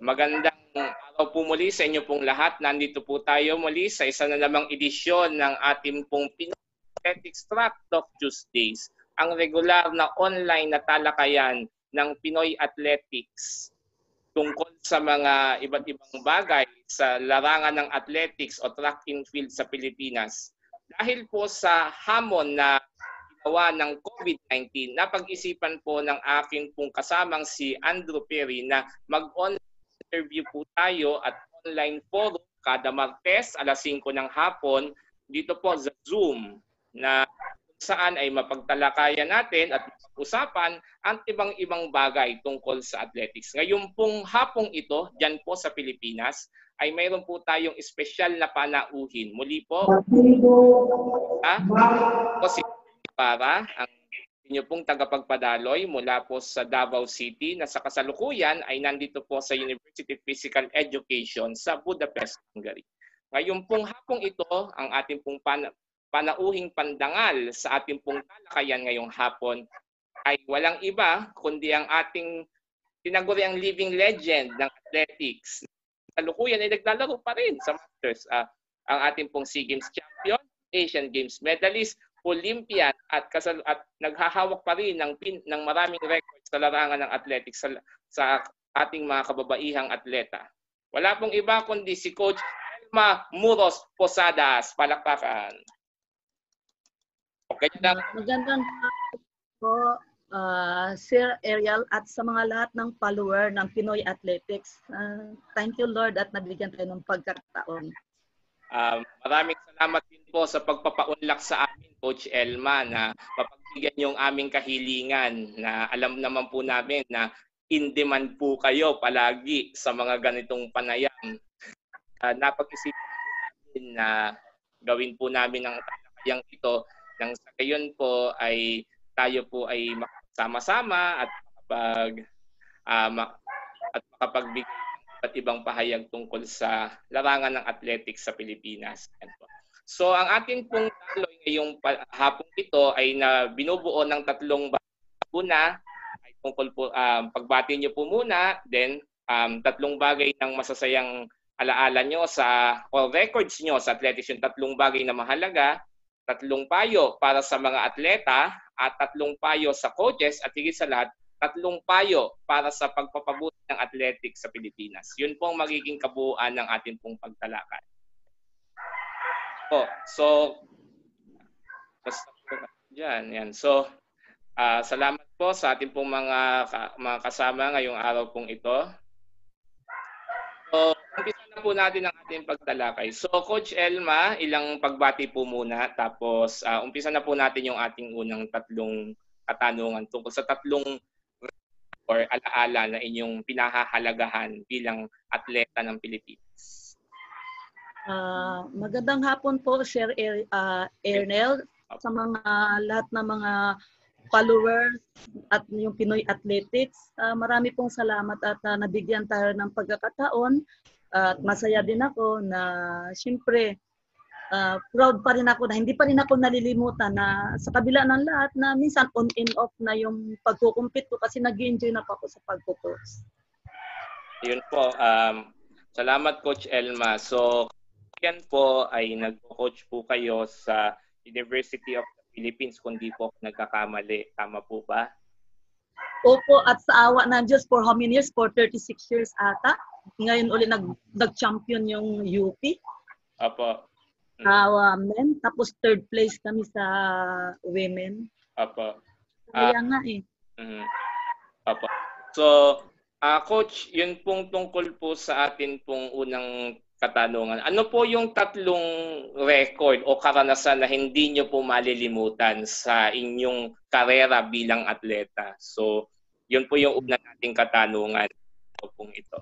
Magandang araw po muli sa inyo pong lahat. Nandito po tayo muli sa isa na namang edisyon ng ating pong Pinoy Athletics Track Talk Tuesdays, ang regular na online na talakayan ng Pinoy Athletics tungkol sa mga iba't ibang bagay sa larangan ng athletics o track and field sa Pilipinas. Dahil po sa hamon na ginawa ng COVID-19, napag-isipan po ng aking pong kasamang si Andrew Perry na mag-online interview po tayo at online forum kada Martes alas 5 ng hapon dito po sa Zoom na kung saan ay mapagtalakayan natin at usapan ang ibang bagay tungkol sa athletics. Ngayon pong hapong ito, dyan po sa Pilipinas, ay mayroon po tayong espesyal na panauhin. Muli po, si para ang inyo pong tagapagpadaloy mula po sa Davao City na sa kasalukuyan ay nandito po sa University of Physical Education sa Budapest, Hungary. Ngayon pong hapong ito, ang ating pong panauhing pandangal sa ating pong talakayan ngayong hapon ay walang iba kundi ang ating tinaguriang living legend ng athletics. Kasalukuyan ay naglalaro pa rin sa Masters. Ang ating pong SEA Games champion, Asian Games medalist, Olympian at naghahawak pa rin ng maraming records sa larangan ng athletics sa ating mga kababaihang atleta. Wala pong iba kundi si Coach Elma Muros Posadas. Palakpakan. Magandang po, Sir Ariel at sa mga lahat ng follower ng Pinoy Athletics. Thank you Lord at nabigyan tayo ng pagkakataon. Maraming salamat din po sa pagpapaunlak sa amin, Coach Elma, na mapagbigyan yung aming kahilingan na alam naman po namin na in demand po kayo palagi sa mga ganitong panayam. Napag-isipan natin na gawin po namin ang talakayang ito nang sa gayon po ay tayo po ay makasama-sama at makapagbigay at ibang pahayag tungkol sa larangan ng athletics sa Pilipinas. So ang ating pong daloy ngayong hapong ito ay binubuo ng tatlong bagay. Una ay tungkol po pagbati niyo po muna, then tatlong bagay ng masasayang alaala nyo o records nyo sa athletics, yung tatlong bagay na mahalaga, tatlong payo para sa mga atleta at tatlong payo sa coaches at higit sa lahat tatlong payo para sa pagpapabuti ng athletics sa Pilipinas. Yun po ang magiging kabuuan ng ating pong pagtalakay. Salamat po sa ating pong mga kasama ngayong araw pong ito. So, umpisa na po natin ang ating pagtalakay. So, Coach Elma, ilang pagbati po muna. Tapos, umpisa na po natin yung ating unang tatlong katanungan tungkol sa tatlong or alaala na inyong pinahahalagahan bilang atleta ng Pilipinas. Magandang hapon po, Sir Ernel, sa mga lahat ng mga followers at yung Pinoy Athletics. Marami pong salamat at nabigyan tayo ng pagkakataon at masaya din ako na siyempre proud pa rin ako na hindi pa rin ako nalilimutan na sa kabila ng lahat na minsan on and off na yung pagkukumpit ko kasi nag-enjoy na pa ako sa pagkukoach. Yun po. Salamat Coach Elma. So, yan po ay nag-coach po kayo sa University of the Philippines kung di po nagkakamali. Tama po ba? Opo, at sa awa ng Diyos for how many years? For 36 years ata. Ngayon ulit nag-champion yung UP. Opo. Men, tapos third place kami sa women. Apo. Kaya nga eh. Apo. So, Coach, yun pong tungkol po sa atin pong unang katanungan. Ano po yung tatlong record o karanasan na hindi nyo po malilimutan sa inyong karera bilang atleta? So, yun po yung una nating katanungan po ito.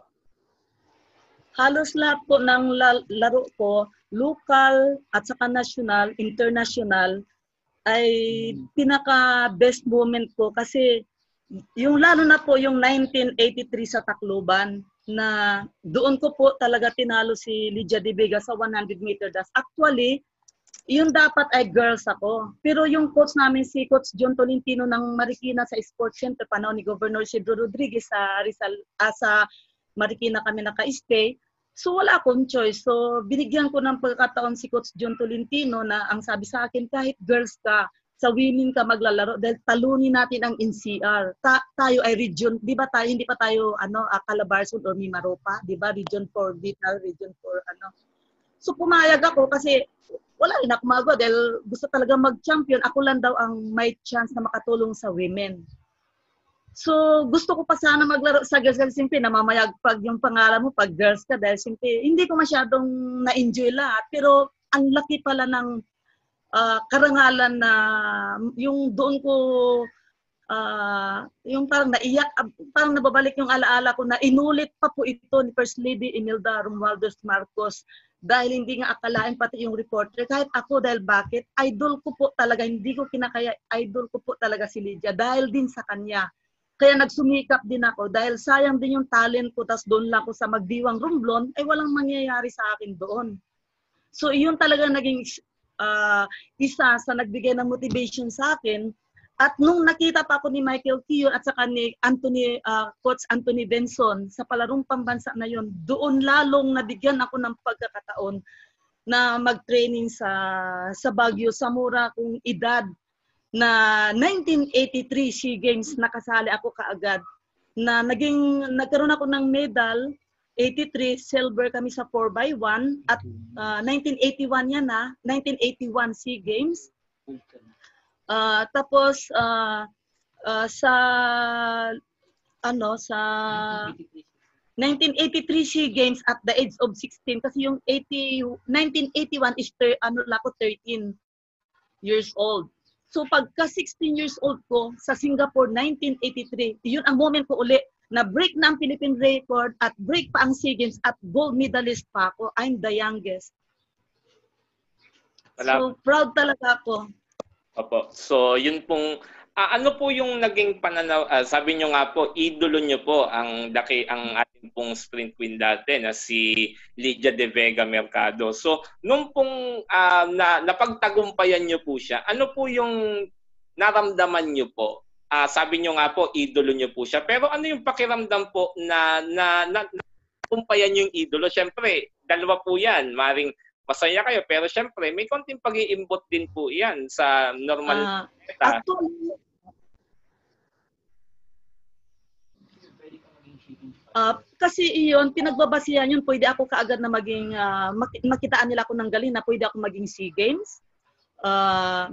Halos lahat po ng laro ko, local at saka national, international, ay pinaka-best moment ko kasi yung lalo na po yung 1983 sa Tacloban na doon ko po talaga tinalo si Lydia De Vega sa 100 meter dash. Actually, yung dapat ay girls ako. Pero yung coach namin si Coach John Tolentino ng Marikina sa Sports Center, panahon ni Governor Isidro Rodriguez sa Rizal, sa Marikina kami naka-stay. So wala akong choice. So binigyan ko ng pagkakataon si Coach John Tolentino na ang sabi sa akin, kahit girls ka, sa women ka maglalaro dahil talunin natin ang NCR. Tayo ay region, di ba tayo, hindi pa tayo Calabarzon or Mimaropa, di ba? Region 4, di tayo region 4, ano. So pumayag ako kasi wala rin ako magawa dahil gusto talaga mag-champion. Ako lang daw ang may chance na makatulong sa women. So, gusto ko pa sana maglaro sa girls kasi siyempre namamayagpag yung pangalan mo pag girls ka dahil siyempre hindi ko masyadong na-enjoy lahat. Pero ang laki pala ng karangalan na yung doon ko yung parang naiyak, parang nababalik yung alaala ko na inulit pa po ito ni First Lady Imelda Romualdez Marcos dahil hindi nga akalain pati yung reporter. Kahit ako dahil bakit, idol ko po talaga, hindi ko kinakaya, idol ko po talaga si Lydia dahil din sa kanya. Kaya nagsumikap din ako dahil sayang din yung talent ko tas doon lang ako sa Magdiwang Romblon ay walang mangyayari sa akin doon. So iyon talaga naging isa sa nagbigay ng motivation sa akin. At nung nakita pa ako ni Michael Kiyon at saka ni Coach Anthony Benson sa palarong pambansa na yon, doon lalong nabigyan ako ng pagkakataon na mag-training sa Baguio sa mura kong edad na 1983 SEA Games nakasali ako kaagad na nagkaroon ako ng medal 83 silver kami sa 4x1 at 1981 yan 1981 SEA Games tapos sa 1983 SEA Games at the age of 16 kasi yung 1981 is 13 years old. So pagka 16 years old ko sa Singapore 1983, yun ang moment ko uli na break na ang Philippine record at break pa ang SEA Games at gold medalist pa ako. I'm the youngest. So proud talaga ako. Opo. So yun pong ano po yung naging pananaw, sabi nyo nga po, idolo nyo po ang ating pong sprint queen dati na si Lydia De Vega Mercado. So, nung pong napagtagumpayan nyo po siya, ano po yung naramdaman nyo po? Sabi nyo nga po, idolo nyo po siya. Pero ano yung pakiramdam po na tagumpayan yung idolo? Siyempre, dalawa po yan. Maring masaya kayo, pero siyempre, may konting pag-iimbot din po yan sa normal. Kasi iyon, pinagbabasihan yun, pwede ako kaagad na maging, makitaan nila ako ng galing na pwede ako maging SEA Games,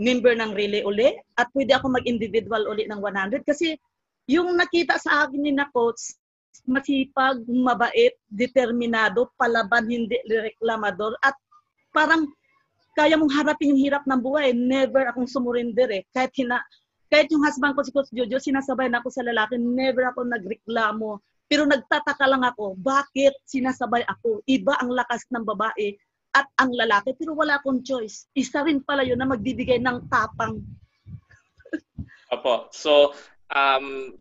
member ng relay uli, at pwede ako mag-individual uli ng 100. Kasi yung nakita sa akin ni na coach, masipag, mabait, determinado, palaban, hindi reklamador, at parang kaya mong harapin yung hirap ng buhay. Never akong sumurinder eh. Kahit yung husband ko si Coach Jojo, sinasabay na ako sa lalaki, never ako nagreklamo. Pero nagtataka lang ako, bakit sinasabay ako? Iba ang lakas ng babae at ang lalaki, pero wala akong choice. Isa rin pala yun na magbibigay ng tapang. Opo. So,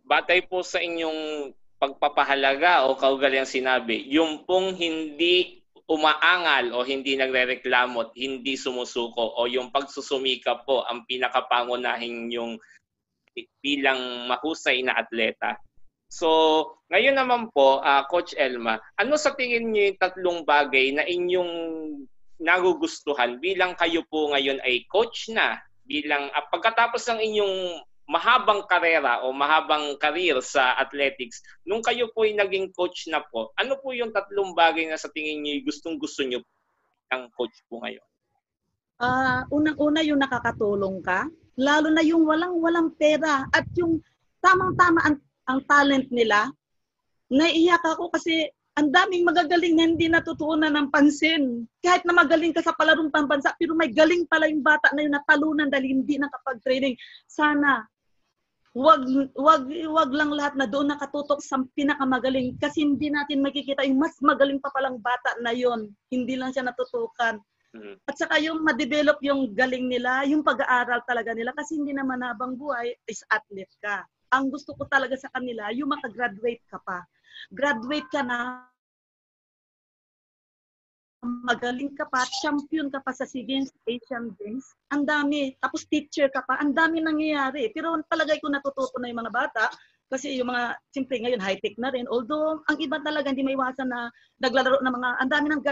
batay po sa inyong pagpapahalaga o kaugaliang sinabi, yung pong hindi umaangal o hindi nagrereklamo at hindi sumusuko o yung pagsusumikap po ang pinakapangunahing yung bilang mahusay na atleta. So, ngayon naman po, Coach Elma, ano sa tingin niyo yung tatlong bagay na inyong nagugustuhan bilang kayo po ngayon ay coach na, bilang pagkatapos ng inyong mahabang karera o mahabang career sa athletics, nung kayo po ay naging coach na po, ano po yung tatlong bagay na sa tingin niyo gustong-gusto niyo ang coach po ngayon? Unang-una yung nakakatulong ka, lalo na yung walang pera at yung tamang-tama ang talent nila. Naiiyak ako kasi ang daming magagaling na hindi natutuunan ng pansin. Kahit na magaling ka sa palarong pambansa, pero may galing pala yung bata na yun natalunan dahil hindi nakapag-training. Sana, wag lang lahat na doon nakatutok sa pinakamagaling kasi hindi natin makikita yung mas magaling pa palang bata na yon. Hindi lang siya natutukan. At saka yung ma-develop yung galing nila, yung pag-aaral talaga nila kasi hindi naman habang buhay is athlete ka. Ang gusto ko talaga sa kanila, yung makagraduate ka pa. Graduate ka na, magaling ka pa, champion ka pa sa SEA Games, Asian Games, ang dami. Tapos teacher ka pa, ang dami nangyayari. Pero palagay ko natututo na yung mga bata Kasi yung mga, siyempre ngayon, high-tech na rin. Although, ang iba talaga hindi maiwasan na naglalaro ng mga, ang dami ng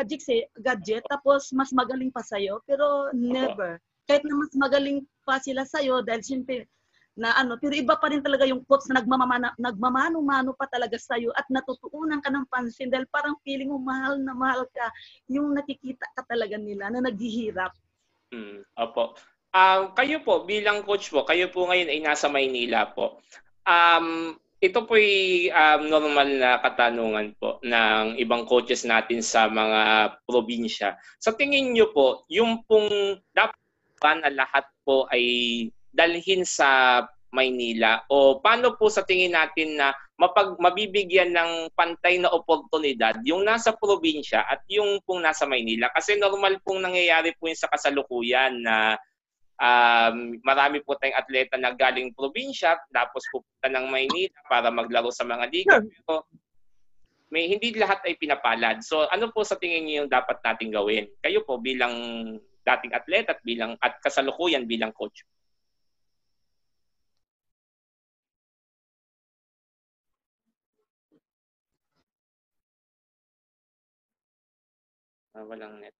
gadget, tapos mas magaling pa sa'yo. Pero never. Kahit na mas magaling pa sila sa'yo, dahil siyempre, na ano, pero iba pa rin talaga yung coach na nagmamano-mano pa talaga sa'yo at natutuunan ka ng pansin dahil parang feeling mo mahal na mahal ka. Yung nakikita ka talaga nila na naghihirap. Opo. Kayo po, bilang coach po, kayo po ngayon ay nasa Maynila po. Ito po'y normal na katanungan po ng ibang coaches natin sa mga probinsya. Sa tingin niyo po, yung pong dapat na lahat po ay dalhin sa Maynila o paano po sa tingin natin na mabibigyan ng pantay na oportunidad yung nasa probinsya at yung pong nasa Maynila? Kasi normal pong nangyayari po yun sa kasalukuyan na marami po tayong atleta na galing probinsya tapos pupunta ng Maynila para maglaro sa mga liga. Pero hindi lahat ay pinapalad. So ano po sa tingin niyo yung dapat nating gawin? Kayo po bilang dating atleta at kasalukuyan bilang coach. Walang net.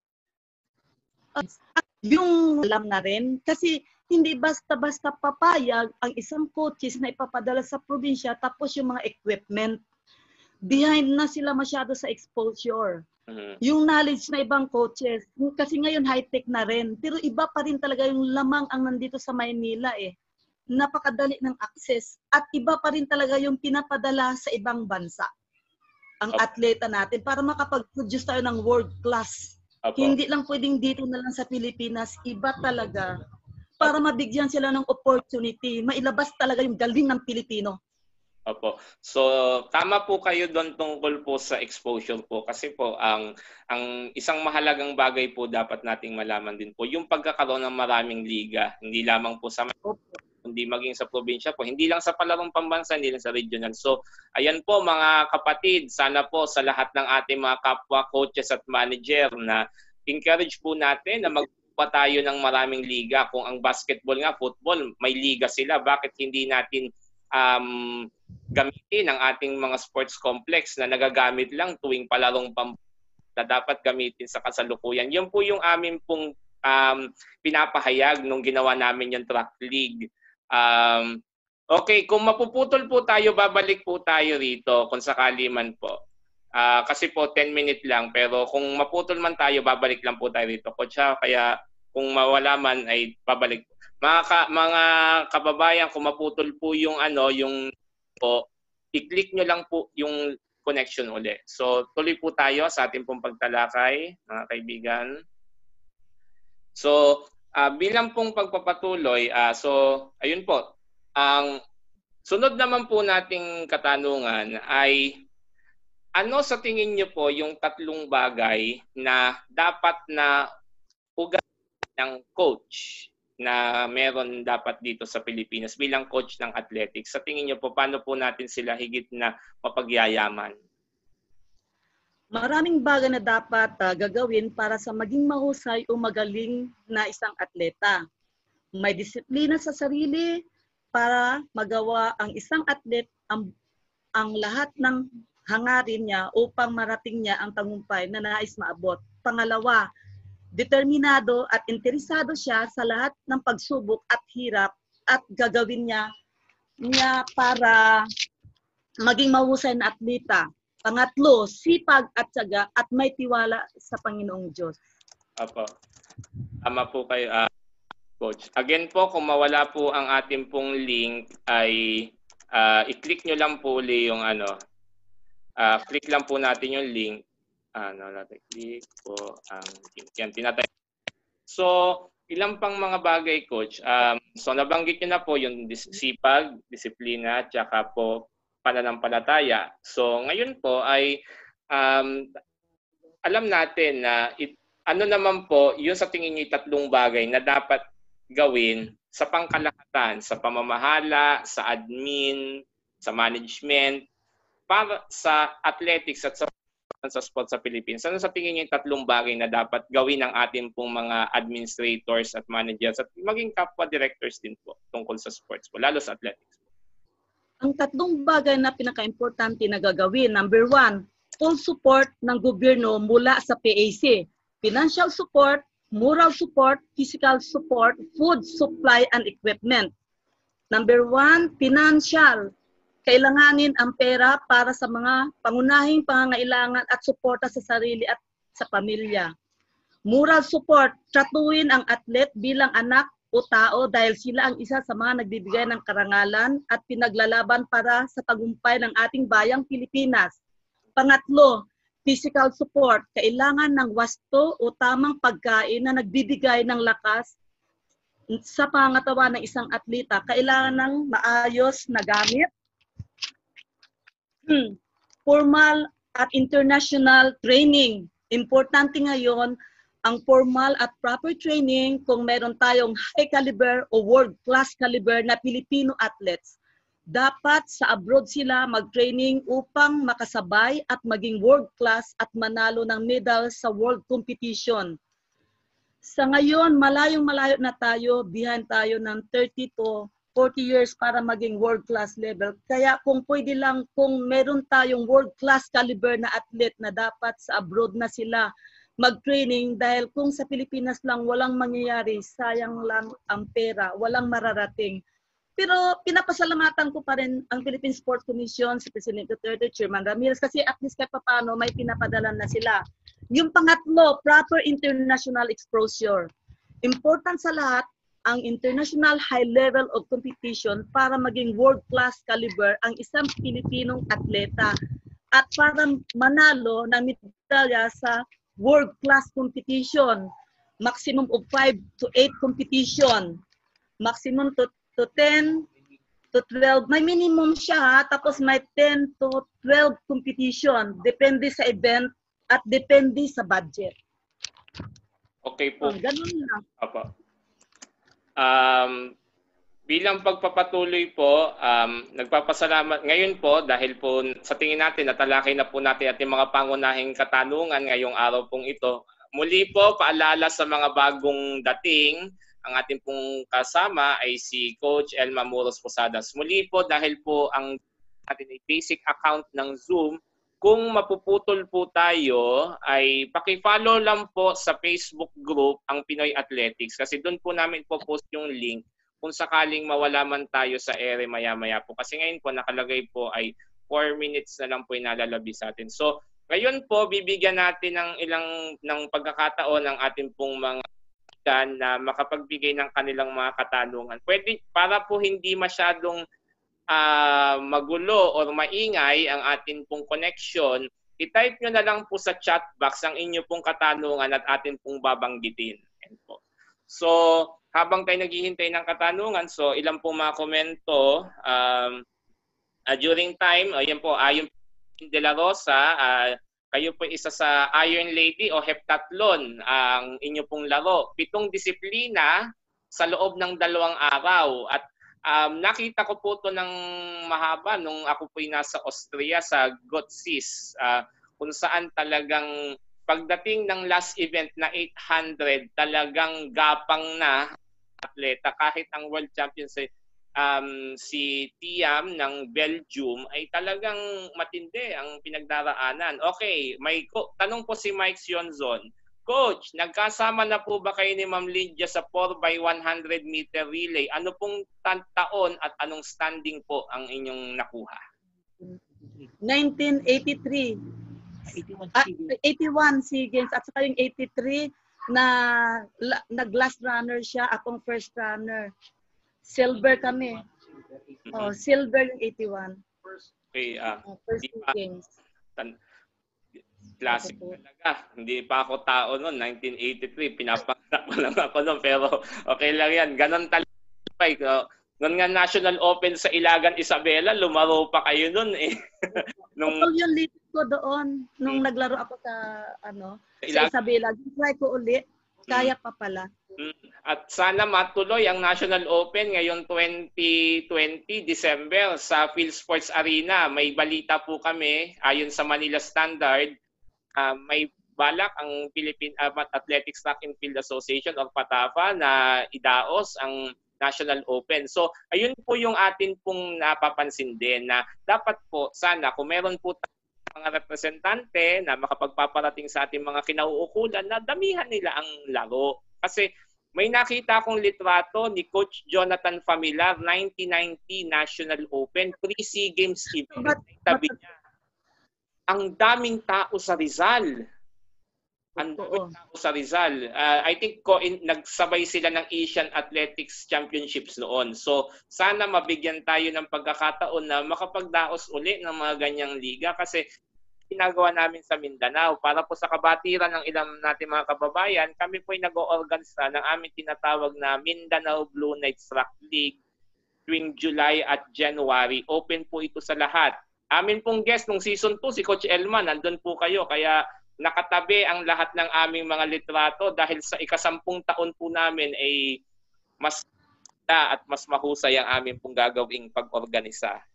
Yung alam na rin, kasi hindi basta-basta papayag ang isang coaches na ipapadala sa probinsya tapos yung mga equipment. Behind na sila masyado sa exposure. Yung knowledge na ibang coaches, kasi ngayon high-tech na rin, pero iba pa rin talaga yung lamang ang nandito sa Maynila eh. Napakadali ng access at iba pa rin talaga yung pinapadala sa ibang bansa. Ang atleta natin para makapag-produce tayo ng world class. Hindi lang pwedeng dito na lang sa Pilipinas, iba talaga. Para mabigyan sila ng opportunity, mailabas talaga yung galing ng Pilipino. Opo. So tama po kayo doon tungkol po sa exposure po kasi po ang isang mahalagang bagay po dapat nating malaman din po yung pagkakaroon ng maraming liga, hindi lamang po sa kundi maging sa probinsya po, hindi lang sa palarong pambansa, hindi lang sa regional. So ayan po mga kapatid, sana po sa lahat ng ating mga kapwa coaches at manager na encourage po natin na magpa tayo ng maraming liga. Kung ang basketball nga, football, may liga sila, bakit hindi natin gamitin ang ating mga sports complex na nagagamit lang tuwing palarong na dapat gamitin sa kasalukuyan? Yun po yung amin pong pinapahayag nung ginawa namin yung track league. Okay, kung mapuputol po tayo, babalik po tayo rito kung sakali man po. Kasi po 10 minutes lang, pero kung maputol man tayo, babalik lang po tayo rito. Coach, kaya kung mawala man ay babalik. Mga kababayan, kung maputol po yung yung po, i-click nyo lang po yung connection uli. So tuloy po tayo sa ating pong pagtalakay, mga kaibigan. So bilang pong pagpapatuloy, so ayun po, ang sunod naman po nating katanungan ay ano sa tingin niyo po yung tatlong bagay na dapat na ugali ng coach na meron dapat dito sa Pilipinas bilang coach ng athletics? Sa tingin niyo po, paano po natin sila higit na mapagyayaman? Maraming bagay na dapat gagawin para sa maging mahusay o magaling na isang atleta. May disiplina sa sarili para magawa ang isang atlet ang lahat ng hangarin niya upang marating niya ang tagumpay na nais maabot. Pangalawa, determinado at interesado siya sa lahat ng pagsubok at hirap at gagawin niya para maging mahusay na atleta. Pangatlo, sipag at tiyaga at may tiwala sa Panginoong Diyos. Apo. Tama po kayo, Coach. Again po, kung mawala po ang ating pong link ay i-click nyo lang po ulit yung click lang po natin yung link. Click po ang link. Yan, tinatay. So, ilang pang mga bagay, Coach. So, nabanggit nyo na po yung sipag, disiplina, tsaka po pananampalataya. So, ngayon po ay alam natin na ano naman po, yung sa tingin nyo tatlong bagay na dapat gawin sa pangkalahatan, sa pamamahala, sa admin, sa management, para sa athletics at sa sports sa Philippines. Ano sa tingin niyo yung tatlong bagay na dapat gawin ng ating pong mga administrators at managers at maging kapwa directors din po tungkol sa sports po, lalo sa athletics? Ang tatlong bagay na pinaka-importante na gagawin. Number 1, full support ng gobyerno mula sa PAC. Financial support, moral support, physical support, food supply and equipment. Number 1, financial. Kailanganin ang pera para sa mga pangunahing pangangailangan at suporta sa sarili at sa pamilya. Moral support, tratuhin ang atlet bilang anak o tao dahil sila ang isa sa mga nagbibigay ng karangalan at pinaglalaban para sa tagumpay ng ating bayang Pilipinas. Pangatlo, physical support, kailangan ng wasto o tamang pagkain na nagbibigay ng lakas sa pangangatawan ng isang atleta. Kailangan ng maayos na gamit, formal at international training. Importante ngayon ang formal at proper training kung meron tayong high caliber o world-class caliber na Filipino athletes. Dapat sa abroad sila mag-training upang makasabay at maging world-class at manalo ng medal sa world competition. Sa ngayon, malayong-malayo na tayo, behind tayo ng 30 to 40 years para maging world-class level. Kaya kung pwede lang, kung meron tayong world-class caliber na athlete na dapat sa abroad na sila mag-training dahil kung sa Pilipinas lang walang mangyayari, sayang lang ang pera, walang mararating. Pero pinapasalamatan ko pa rin ang Philippine Sports Commission, si President Duterte, Chairman Ramirez, kasi at least kahit paano may pinapadala na sila. Yung pangatlo, proper international exposure. Important sa lahat, ang international high level of competition para maging world-class caliber ang isang Pilipinong atleta at para manalo ng medalya sa world-class competition, maximum of 5 to 8 competition, maximum to 10 to 12, may minimum siya, tapos may 10 to 12 competition, depende sa event at depende sa budget. Okay po. Ganun lang. Apa. Bilang pagpapatuloy po, nagpapasalamat ngayon po dahil po sa tingin natin natalakay na po natin ating mga pangunahing katanungan ngayong araw pong ito. Muli po, paalala sa mga bagong dating, ang ating pong kasama ay si Coach Elma Muros Posadas. Muli po dahil po ang ating basic account ng Zoom, kung mapuputol po tayo ay paki-follow lang po sa Facebook group ang Pinoy Athletics kasi doon po namin po post yung link kung sakaling mawala man tayo sa ere maya-maya po. Kasi ngayon po nakalagay po ay 4 minutes na lang po yung nalalabi sa atin. So ngayon po bibigyan natin ng pagkakataon ang ating pong mga na makapagbigay ng kanilang mga katanungan. Pwede para po hindi masyadong magulo or maingay ang atin pong connection, i-type nyo na lang po sa chat box ang inyo pong katanungan at atin pong babanggitin. Po. So, habang tayo naghihintay ng katanungan, so ilang pong mga komento during time, ayan po, ayon De La Rosa, kayo po isa sa Iron Lady o Heptathlon ang inyo pong laro. 7 disiplina sa loob ng 2 araw at nakita ko po ito ng mahaba nung ako po'y nasa Austria sa Gotsis kung saan talagang pagdating ng last event na 800 talagang gapang na atleta kahit ang world champion si Tiam ng Belgium ay talagang matindi ang pinagdaraanan. Okay, may tanong po si Mike Sionzon. Coach, nagkasama na po ba kayo ni Ma'am Lydia sa 4x100 meter relay? Ano pong taon at anong standing po ang inyong nakuha? 1983. 81 SEA Games at saka yung 83 na nag-last runner siya, akong first runner. Silver kami. Oh, silver yung 81. Okay, first SEA Games. Classic talaga. Hindi pa ako tao noon, 1983. Pinapanganak pa lang ako noon. Pero okay lang yan. Ganon talaga. Noon nga National Open sa Ilagan, Isabela, lumaro pa kayo noon eh. Nung yung latest ko doon, nung naglaro ako sa, sa Isabela, try ko ulit. Kaya pa pala. At sana matuloy ang National Open ngayong 2020, December, sa Phil Sports Arena. May balita po kami, ayon sa Manila Standard, may balak ang Philippine Athletics Track and Field Association o PATAFA na idaos ang National Open. So, ayun po yung atin pong napapansin din na dapat po sana kung meron po mga representante na makapagpaparating sa ating mga kinauukulan na damihan nila ang laro. Kasi may nakita akong litrato ni Coach Jonathan Familiar, 1990 National Open, pre-SEA Games event. Tabi niya, ang daming tao sa Rizal. Ang daming tao sa Rizal. I think nagsabay sila ng Asian Athletics Championships noon. So sana mabigyan tayo ng pagkakataon na makapagdaos uli ng mga ganyang liga kasi ginagawa namin sa Mindanao para po sa kabatiran ng ilang natin mga kababayan, kami po ay nag-oorganisa ng aming tinatawag na Mindanao Blue Knights Track League tuwing July at January. Open po ito sa lahat. Amin pong guest nung season 2, si Coach Elman, nandun po kayo. Kaya nakatabi ang lahat ng aming mga litrato dahil sa ikasampung taon po namin ay mas at mas mahusay ang aming pong gagawing pag-organisa.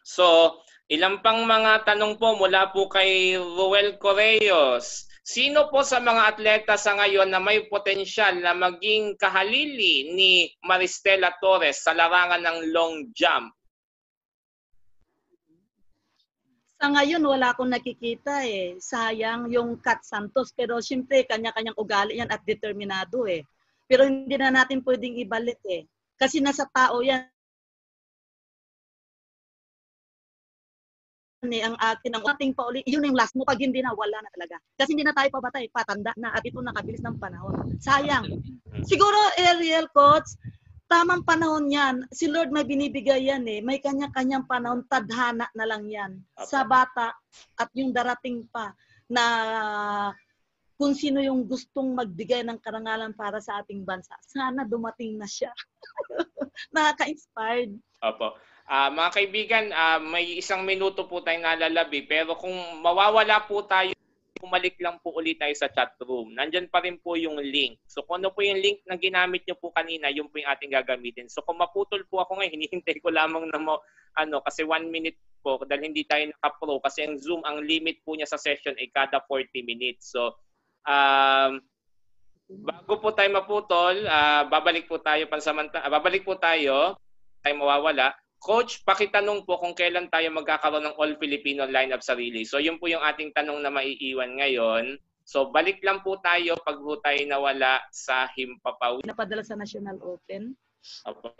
So, ilang pang mga tanong po mula po kay Ruel Correos. Sino po sa mga atleta sa ngayon na may potensyal na maging kahalili ni Maristela Torres sa larangan ng long jump? Sa ngayon, wala akong nakikita eh. Sayang yung Kat Santos. Pero siyempre, kanya-kanyang ugali yan at determinado eh. Pero hindi na natin pwedeng ibalik eh. Kasi nasa tao yan. Ang akin, ang ating pauli, yun yung last mo. Pag hindi na, wala na talaga. Kasi hindi na tayo pabatay, patanda na. At ito nakabilis ng panahon. Sayang. Siguro, Ariel, Coach, tamang panahon yan. Si Lord may binibigay yan eh. May kanya-kanyang panahon, tadhana na lang yan. Sa bata at yung darating pa na kung sino yung gustong magbigay ng karangalan para sa ating bansa. Sana dumating na siya. Nakaka-inspired. Opo. Mga kaibigan, may 1 minuto po tayong nalalabi. Pero kung mawawala po tayo, bumalik lang po ulit tayo sa chat room. Nandyan pa rin po yung link. So kung ano po yung link na ginamit nyo po kanina, yun po yung ating gagamitin. So kung maputol po ako ngayon, hinihintay ko lamang na kasi 1 minute po dahil hindi tayo naka-pro. Kasi ang Zoom, ang limit po niya sa session ay kada 40 minutes. So bago po tayo maputol, babalik po tayo mawawala. Coach, pakitanong po kung kailan tayo magkakaroon ng All-Filipino lineup sa relay. So yun po yung ating tanong na maiiwan ngayon. So balik lang po tayo pag po tayo nawala sa Himpapawid. Napadala sa National Open. Opo.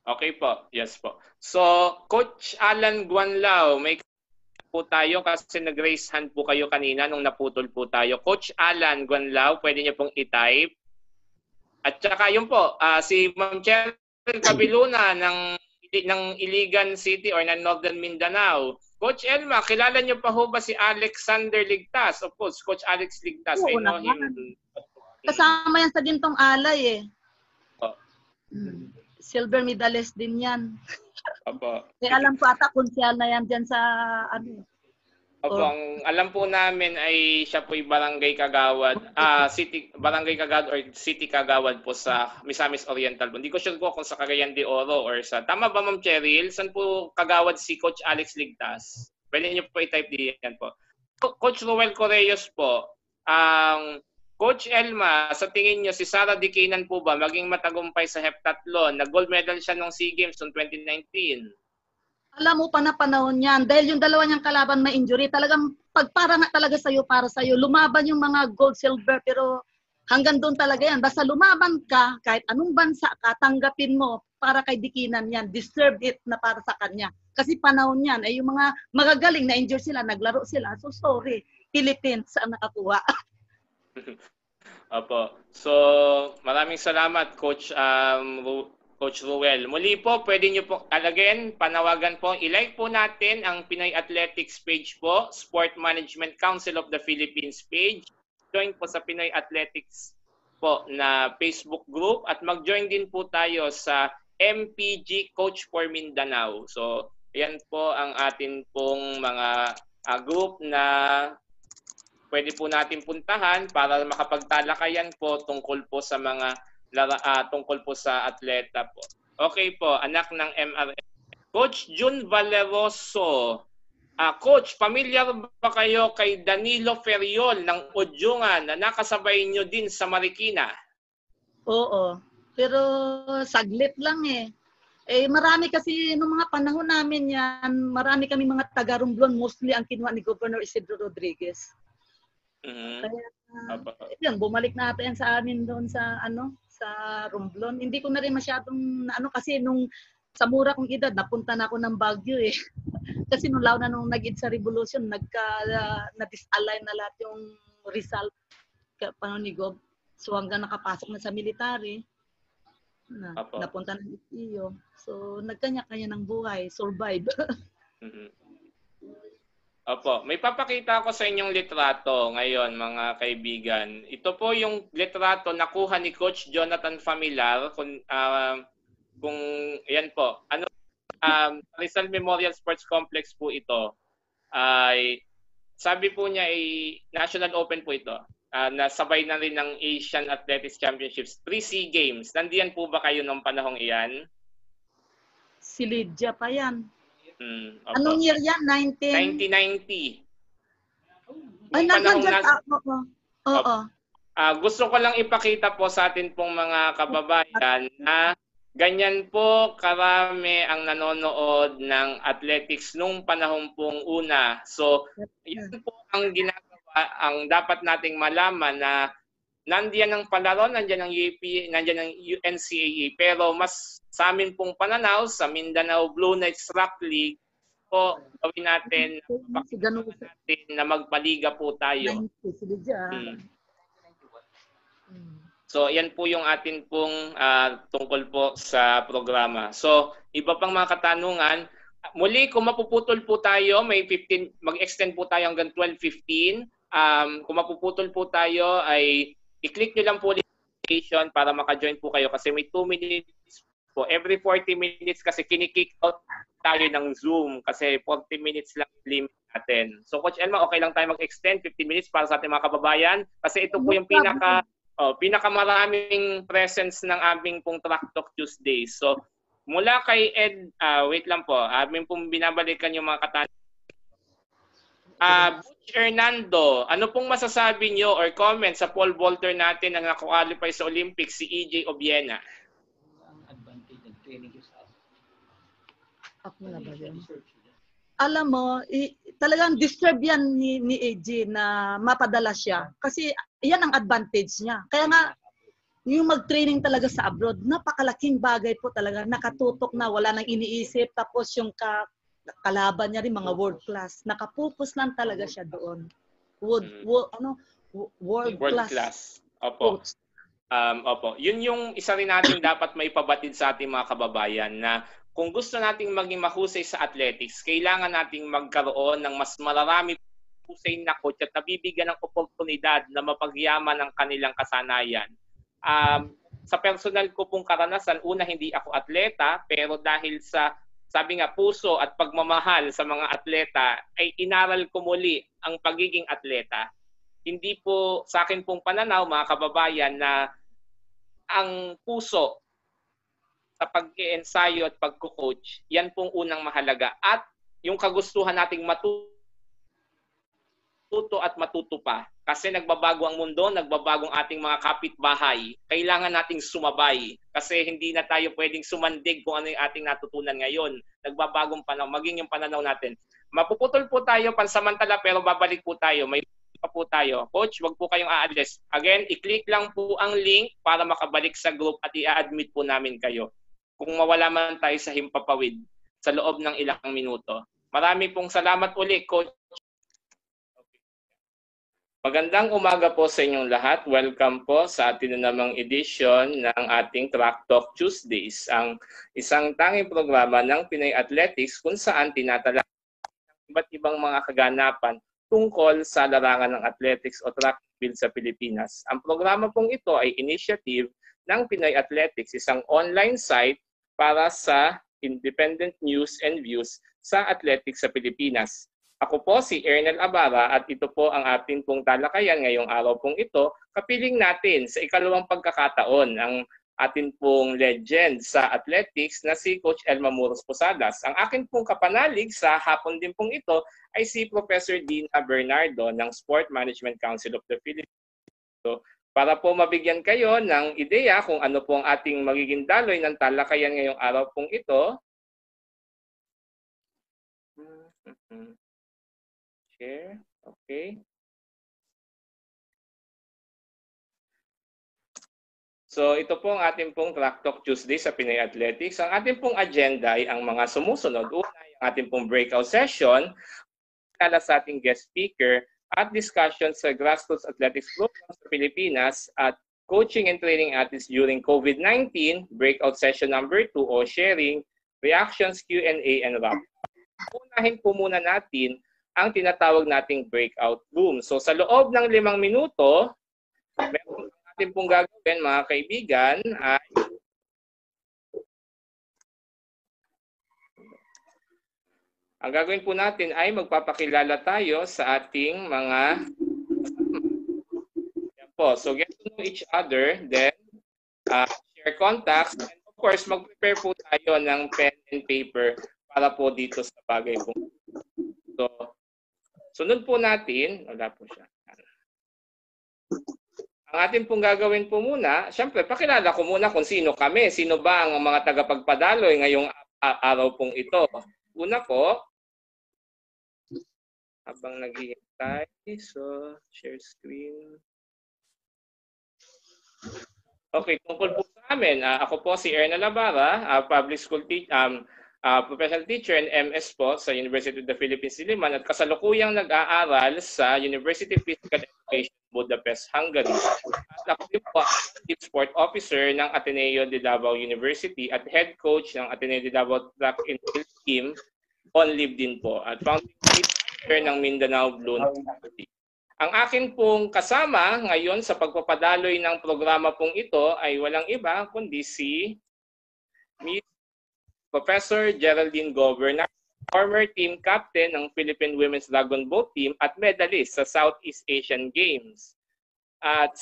Okay po. Yes po. So Coach Alan Guanlao, may po tayo kasi nag-raise hand po kayo kanina nung naputol po tayo. Coach Alan Guanlao, pwede niyo pong i-type. At saka yun po, si Ma'am Cheryl Cabiluna ng Iligan City or ng Northern Mindanao. Coach Elma, kilala niyo pa ho ba si Alexander Ligtas? Of course, Coach Alex Ligtas. Oo, I know him. Kasama yan sa Gintong Alay eh. Silver medalist din yan. Opo. Alam ko ata konsyal na yan dyan sa Opo, ang alam po namin ay siya po'y barangay kagawad, barangay kagawad or city kagawad po sa Misamis Oriental. Hindi ko sure po kung sa Cagayan de Oro or sa... Tama ba, Ma'am Cheryl? Saan po kagawad si Coach Alex Ligtas? Pwede niyo po i-type diyan po. Coach Ruel Correos po, Coach Elma, sa tingin niyo si Sara Dikinan po ba maging matagumpay sa heptathlon? Nag-gold medal siya nung SEA Games noong 2019. Alam mo pa na panahon yan. Dahil yung dalawa niyang kalaban may injury, talagang pagpara nga talaga sa'yo para sa'yo. Lumaban yung mga gold, silver, pero hanggang doon talaga yan. Basta lumaban ka, kahit anong bansa ka, tanggapin mo para kay Dikinan yan. Deserve it na para sa kanya. Kasi panahon yan, ay yung mga magagaling na injured sila, naglaro sila. So sorry, Philippines ang nakakuha. Opo. So, maraming salamat, Coach Coach Ruel. Muli po, pwede nyo po, again, panawagan po, i-like po natin ang Pinoy Athletics page po, Sport Management Council of the Philippines page. Join po sa Pinoy Athletics po na Facebook group at mag-join din po tayo sa MPG Coach for Mindanao. So, yan po ang atin pong mga group na pwede po natin puntahan para makapagtalakayan po tungkol po sa mga tungkol po sa atleta po. Okay po, anak ng MRM. Coach Jun Valeroso. Coach, familiar ba kayo kay Danilo Feriol ng Udyungan na nakasabay nyo din sa Marikina? Oo. Pero saglit lang eh. Eh marami kasi nung mga panahon namin yan, marami kami mga taga Romblon, mostly ang kinuha ni Governor Isidro Rodriguez. Kaya Opo. yun, bumalik na ata yan sa amin doon sa sa Romblon. Hindi ko na rin masyadong kasi nung sa mura kong edad napunta na ako ng Baguio eh. Kasi nung law na nung nag-EDSA Revolution, na-disalign na lahat yung result ni Gov. So hanggang nakapasok na sa military, napunta ng iyo. So nagkanya-kanya ng buhay, survive. Opo, may papakita ako sa inyong litrato ngayon mga kaibigan. Ito po yung litrato nakuha ni Coach Jonathan Familiar kung yan po. Rizal Memorial Sports Complex po ito. Ay sabi po niya ay National Open po ito. Nasabay na rin ng Asian Athletics Championships, 3 SEA Games. Nandiyan po ba kayo nung panahong iyan? Si Lydia pa yan. Anong year yan? 1990. Ay, nandiyan ako. Oo. Gusto ko lang ipakita po sa atin pong mga kababayan na ganyan po karami ang nanonood ng athletics nung panahon pong una. So, yun po ang ginagawa, ang dapat nating malaman na nandiyan ang palaro, nandiyan ang UAP, nandiyan ang NCAA. Pero mas sa amin pong pananaw, sa Mindanao Blue Knights Rock League, po gawin natin na magpaliga po tayo. So, yan po yung atin pong tungkol po sa programa. So, iba pang mga katanungan. Muli, kung mapuputol po tayo, may 15, mag-extend po tayo hanggang 12:15. Kung mapuputol po tayo, ay i-click nyo lang po notification para maka-join po kayo kasi may 2 minutes po. Every 40 minutes kasi kinikick out tayo ng Zoom kasi 40 minutes lang limit natin. So Coach Elma, okay lang tayo mag-extend 15 minutes para sa ating mga kababayan kasi ito po yung pinakamaraming presence ng aming pong Track Talk Tuesday. So mula kay Ed, wait lang po, amin pong binabalikan yung mga katanungan. Butch Hernando, ano pong masasabi nyo or comment sa pole vaulter natin na nakakwalify sa Olympics, si EJ Obiena? Alam mo, talagang disturb yan ni AJ na mapadala siya. Kasi yan ang advantage niya. Kaya nga, yung mag-training talaga sa abroad, napakalaking bagay po talaga. Nakatutok na, wala nang iniisip. Tapos yung kalaban niya rin, mga world class. Nakapupus lang talaga siya doon. World class. Opo. Opo. Yun yung isa rin natin dapat may pabatid sa ating mga kababayan na kung gusto nating maging mahusay sa athletics, kailangan nating magkaroon ng mas marami husay na coach at nabibigyan ng oportunidad na mapagyaman ang kanilang kasanayan. Sa personal ko pong karanasan, una hindi ako atleta, pero dahil sa sabi nga puso at pagmamahal sa mga atleta ay inaral ko muli ang pagiging atleta. Hindi po sa akin pong pananaw mga kababayan na ang puso sa pag-iensayo at pagko-coach, yan pong unang mahalaga. At yung kagustuhan nating matuto at matuto pa. Kasi nagbabago ang mundo, nagbabago ang ating mga kapitbahay. Kailangan nating sumabay. Kasi hindi na tayo pwedeng sumandig kung ano yung ating natutunan ngayon. Nagbabagong panahon, maging yung pananaw natin. Mapuputol po tayo pansamantala pero babalik po tayo. May pa po tayo. Coach, wag po kayong aalis. Again, i-click lang po ang link para makabalik sa group at i-admit po namin kayo. Kung mawala man tayo sa himpapawid sa loob ng ilang minuto. Marami pong salamat uli, Coach. Magandang umaga po sa inyong lahat. Welcome po sa atin na namang edisyon ng ating Track Talk Tuesdays, ang isang tanging programa ng Pinoy Athletics kung saan tinatalakay ang iba't ibang mga kaganapan tungkol sa larangan ng athletics o track field sa Pilipinas. Ang programa pong ito ay initiative ng Pinoy Athletics, isang online site para sa independent news and views sa athletics sa Pilipinas. Ako po si Ernel Abara at ito po ang ating pong talakayan ngayong araw pong ito. Kapiling natin sa ikalawang pagkakataon ang atin pong legend sa athletics na si Coach Elma Muros Posadas. Ang akin pong kapanalig sa hapon din pong ito ay si Professor Dina Bernardo ng Sport Management Council of the Philippines. So, Para po mabigyan kayo ng ideya kung ano po ang ating magiging daloy ng talakayan ngayong araw pong ito. Share. Okay. So ito po ang ating pong Track Talk Tuesday sa Pinoy Athletics. Ang ating pong agenda ay ang mga sumusunod. Una, yung ating pong breakout session, kala sa ating guest speaker, at discussion sa grassroots athletics program sa Pilipinas at coaching and training athletes during COVID-19, breakout session number 2 o sharing, reactions, Q&A, and wrap. Unahin po muna natin ang tinatawag nating breakout room. So sa loob ng 5 minuto, meron natin pong gagawin mga kaibigan ay ang gagawin po natin ay magpapakilala tayo sa ating mga yan po. So get to know each other, then share contacts, and of course mag-prepare po tayo ng pen and paper para po dito sa bagay po. So sunod po natin, wala po siya. Ang ating pong gagawin po muna, syempre pakilala ko muna kung sino kami, sino ba ang mga tagapagpadaloy ngayong araw pong ito. Una po, habang naghihintay, so share screen. Okay, tungkol po sa amin, ako po si Erna Labara, public school professional teacher and MS po sa University of the Philippines, Diliman, at kasalukuyang nag-aaral sa University of Physical Education, Budapest, Hungary. At ako din po Chief Sport Officer ng Ateneo de Davao University at Head Coach ng Ateneo de Davao Track and Field Team on leave din po at founding leader ng Mindanao Blue. Ang akin pong kasama ngayon sa pagpapadaloy ng programa pong ito ay walang iba kundi si Ms. Professor Geraldine Governor, former team captain ng Philippine Women's Dragon Boat Team at medalist sa Southeast Asian Games. At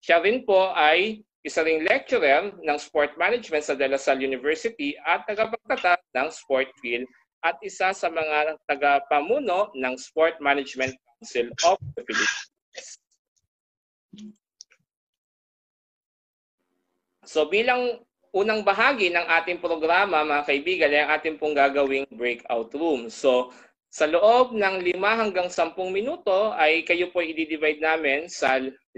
siya rin po ay isa ring lecturer ng Sport Management sa De La Salle University at tagapagtatag ng Sport Field at isa sa mga tagapamuno ng Sport Management Council of the Philippines. So bilang unang bahagi ng ating programa, mga kaibigan, ay ang ating pong gagawing breakout room. So sa loob ng 5 hanggang 10 minuto ay kayo po i-divide namin sa 5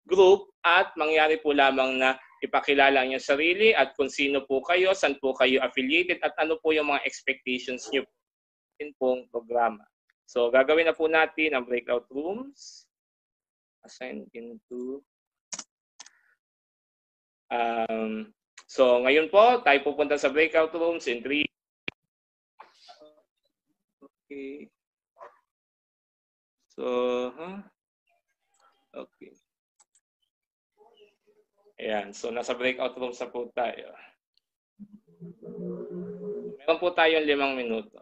group at mangyari po lamang na ipakilala ang inyong sarili at kung sino po kayo, saan po kayo affiliated at ano po yung mga expectations nyo pong programa. So gagawin na po natin ang breakout rooms. Assign into so ngayon po tayo pupunta sa breakout rooms in 3. Okay. So, okay. Ayan, so nasa breakout rooms na po tayo. Meron po tayong 5 minuto.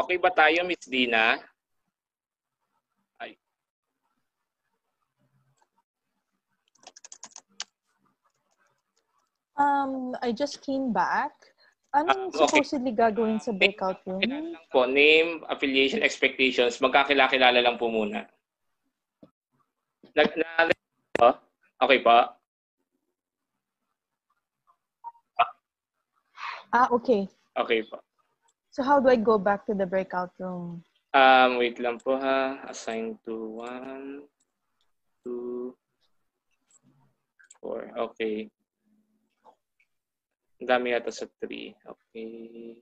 Okay ba tayo, Miss Dina? Ay. I just came back. Anong supposedly gagawin sa breakout room? Po, name, affiliation, expectations, magkakilala lang po muna. Okay pa? Okay. Okay po. So how do I go back to the breakout room? Wait lang po ha. Assign to 1, 2, 4. Okay. Ang dami yata sa 3. Okay.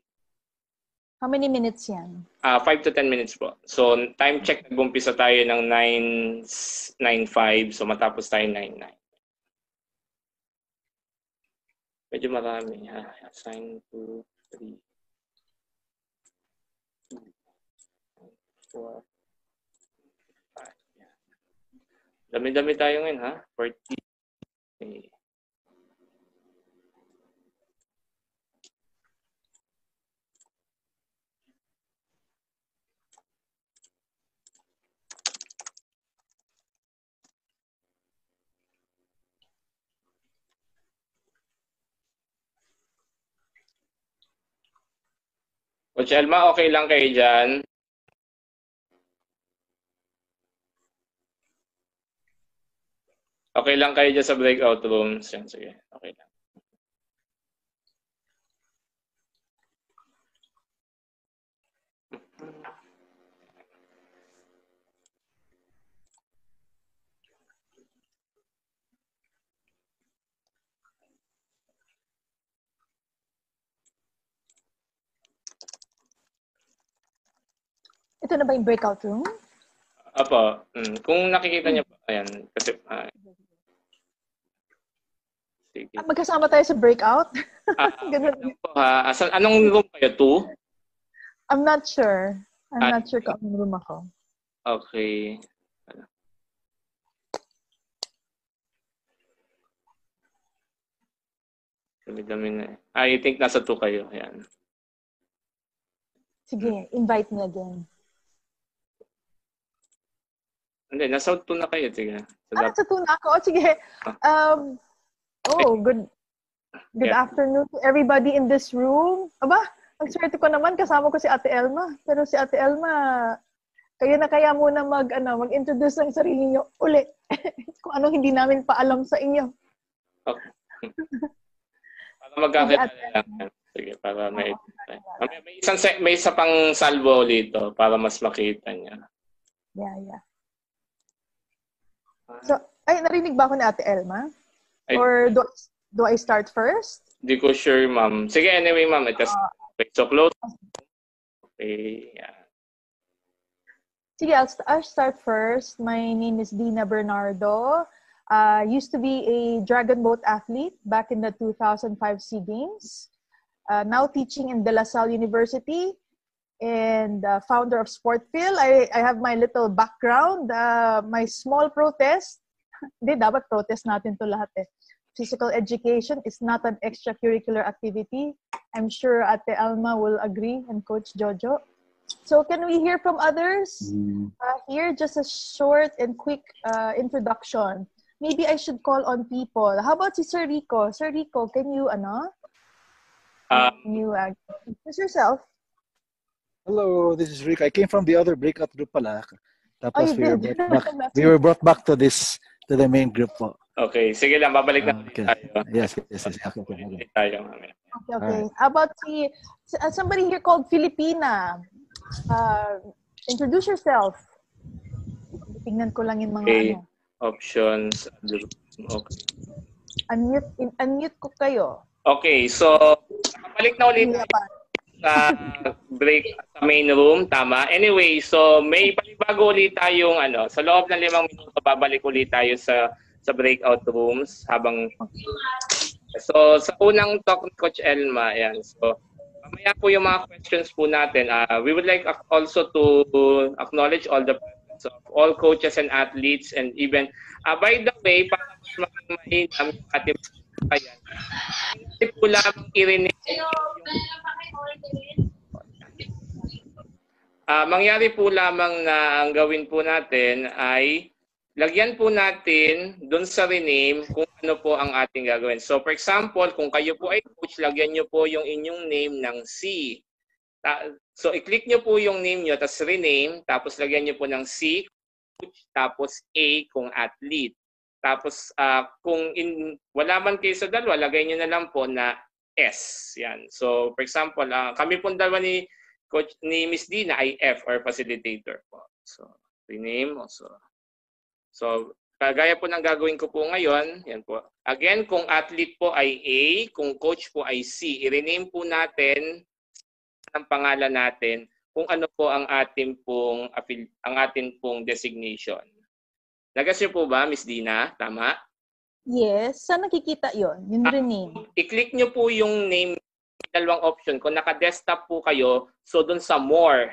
How many minutes yan? 5 to 10 minutes po. So, time check, nag-umpisa tayo ng 9:05. So, matapos tayo 9:09. Medyo marami ha. Assign to 3, 4, 5. Dami-dami tayo ngayon ha. 40. Okay. Coach Elma, okay lang kayo dyan? Okay lang kayo dyan sa breakout rooms? Yan, sige, okay lang. Ito na ba yung breakout room? Apo, kung nakikita niyo po, ayan, kasi, sige. Magkasama tayo sa breakout? Ganun. Po, ha? Anong room kayo? 2? I'm not sure. I'm not sure kung anong room ako. Okay. Dami-dami na. I think nasa 2 kayo. Ayan. Sige, invite me again. Hindi, nasa 2 na kayo. Sige. So, Nasa 2 na ako. O, sige. Good afternoon to everybody in this room. Aba, ang swerte ko naman, kasama ko si Ate Elma. Pero si Ate Elma, kayo na kaya muna mag-introduce ng sarili niyo ulit. Kung anong hindi namin paalam sa inyo. Okay. Para magkakita lang. Sige, para may isa pang salvo dito para mas makita niya. Yeah. So, narinig ba ako ni Ate Elma? Or do I start first? Di ko sure, ma'am. Sige, anyway, ma'am. So, close. Okay, yeah. Sige, I'll start first. My name is Dina Bernardo. Used to be a dragon boat athlete back in the 2005 SEA Games. Now teaching in De La Salle University and founder of Sportfil. I have my little background, my small protest. Hindi, dapat protest natin to lahat eh. Physical education is not an extracurricular activity. I'm sure Ate Alma will agree and Coach Jojo. So can we hear from others? Here, just a short and quick introduction. Maybe I should call on people. How about si Sir Rico? Sir Rico, can you, introduce yourself? Hello, this is Rick. I came from the other breakout group pala. Tapos you did. we were brought back to the main group po. Okay, sige lang, babalik na Okay. tayo. Yes. Okay. Tayo. Okay. How about somebody here called Filipina? Introduce yourself. Tingnan ko lang yung mga Options. Okay. Unmute ko kayo. Okay, so nakabalik na ulit sa break sa main room, tama? Anyway, so may panibago ulit tayong sa loob ng 5 minuto babalik ulit tayo sa breakout rooms habang so sa unang talk ni Coach Elma, ayan. So mamaya po yung mga questions po natin. We would like also to acknowledge all the presence of all coaches and athletes, and even by the way, para mas maging mainam yung ating ayan. Hindi po lamang irinig mangyari po lamang na ang gawin po natin ay lagyan po natin doon sa rename kung ano po ang ating gagawin. So for example, kung kayo po ay coach, lagyan nyo po yung inyong name ng C. So i-click nyo po yung name nyo, tapos rename, tapos lagyan nyo po ng C, coach, tapos A kung athlete. Tapos kung wala man kayo sa dalawa, lagay nyo na lang po na S. Yan. So, for example, kami pong dalawa ni Miss Dina ay F or facilitator po. So, rename also. So, kagaya po ng gagawin ko po ngayon, yan po. Again, kung athlete po ay A, kung coach po ay C, i-rename po natin ang pangalan natin kung ano po ang ating pong designation. Nagas niyo po ba, Miss Dina? Tama? Yes. Saan nakikita yon? Yung rename. I-click niyo po yung name, dalawang option. Kung naka-desktop po kayo, so dun sa more.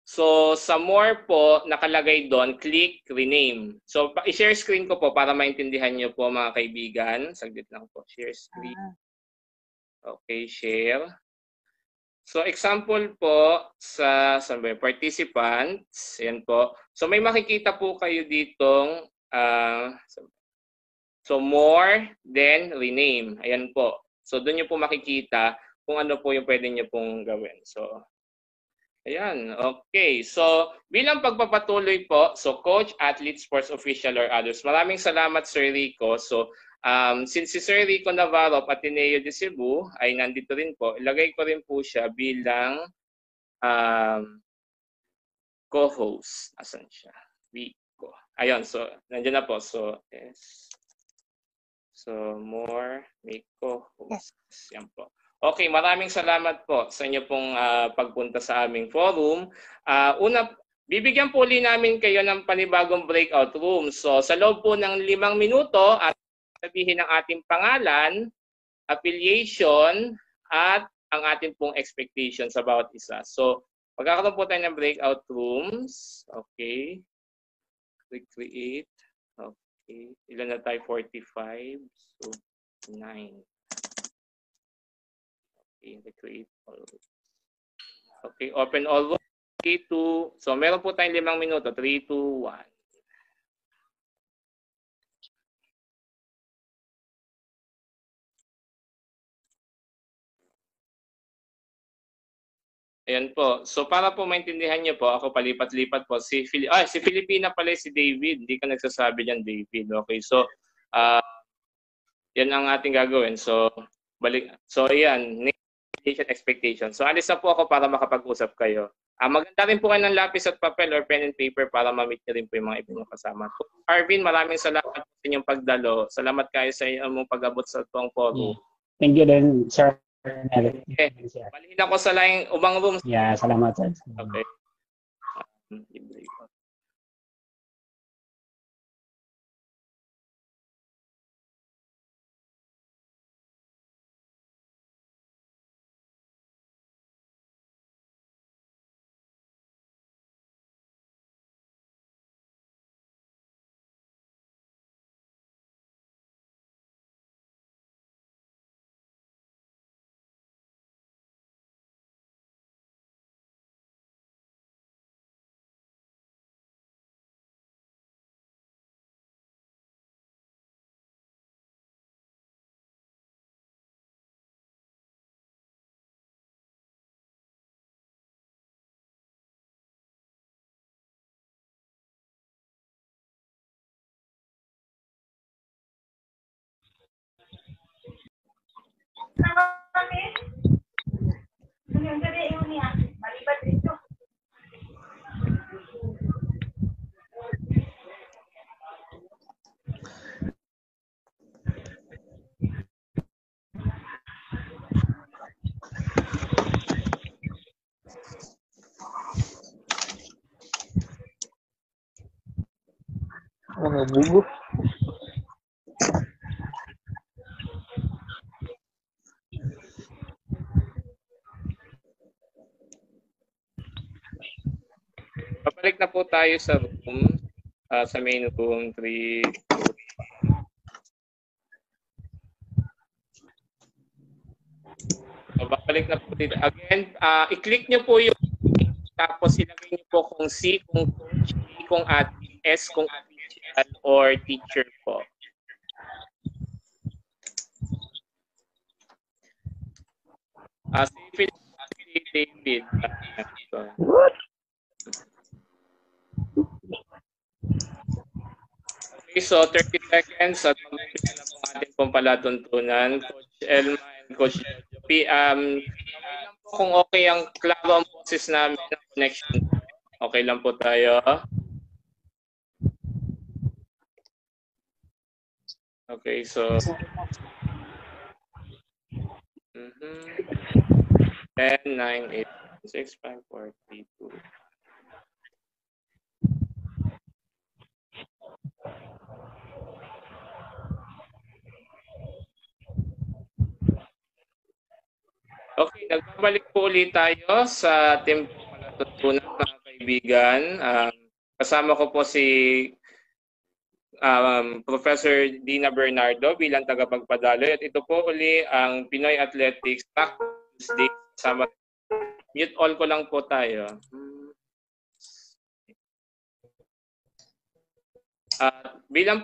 So sa more po, nakalagay doon, click rename. So i-share screen ko po para maintindihan niyo po mga kaibigan. Saglit lang po. Share screen. Okay, share. So example po sa participants, yan po. So may makikita po kayo ditong so more, then rename. Ayan po. So doon niyo po makikita kung ano po yung pwede niyo pong gawin. So ayan, okay. So bilang pagpapatuloy po, so coach, athlete, sports official, or others. Maraming salamat Sir Rico. So since si Sir Rico Navarro, Ateneo de Cebu ay nandito rin po, ilagay ko rin po siya bilang co-host. Asan siya? Rico. Ayun, so nandiyan na po. So yes. So more, may co-host. Yan po. Okay, maraming salamat po sa inyo pong pagpunta sa aming forum. Bibigyan po ulit namin kayo ng panibagong breakout room. So sa loob po ng 5 minuto, at sabihin ang ating pangalan, affiliation, at ang ating pong expectation sa bawat isa. So magkakaroon po tayo ng breakout rooms. Okay. Click create. Okay. Ilan na tayo? 45. So 9. Create all. Okay, open all. 3, 2. So meron po tayong 5 minuto. 3, 2, 1. Ayan po. So para po maintindihan niyo po, ako palipat-lipat po. Si Filipina pala si David. Hindi ka nagsasabi diyan, David. Okay, so yan ang ating gagawin. So balik. So ayan, expectation. So alis na po ako para makapag-usap kayo. Maganda rin po kayo ng lapis at papel or pen and paper para ma-meet niyo rin po yung mga ibang kasama. Arvin, maraming salamat sa inyong pagdalo. Salamat kayo sa inyong pag-abot sa itong forum. Thank you din, sir. Okay. Balihin ako sa line ubang rooms. Yeah, salamat, sir. Okay. Mga bugo. Babalik na po tayo sa room, sa main room 3. So, babalik na po dito. Again, i-click nyo po yung tapos ilagay nyo po kung C, kung coach, D, kung admin, S, kung official, or teacher po. Si David. Okay, so 30 seconds at mag-umpisa na po ating pong palatuntunan. Coach Elma and Coach P. Kung okay ang klaro ang boses namin ng connection. Okay lang po tayo. Okay, so 10, 9, 8, 6, 5, 4, 3, 2. Okay, nagbabalik po ulit tayo sa ating palatuntunan, mga kaibigan. Kasama ko po si Professor Dina Bernardo bilang tagapagpadaloy. At ito po uli ang Pinoy Athletics Track Tuesday. Mute all ko lang po tayo. Bilang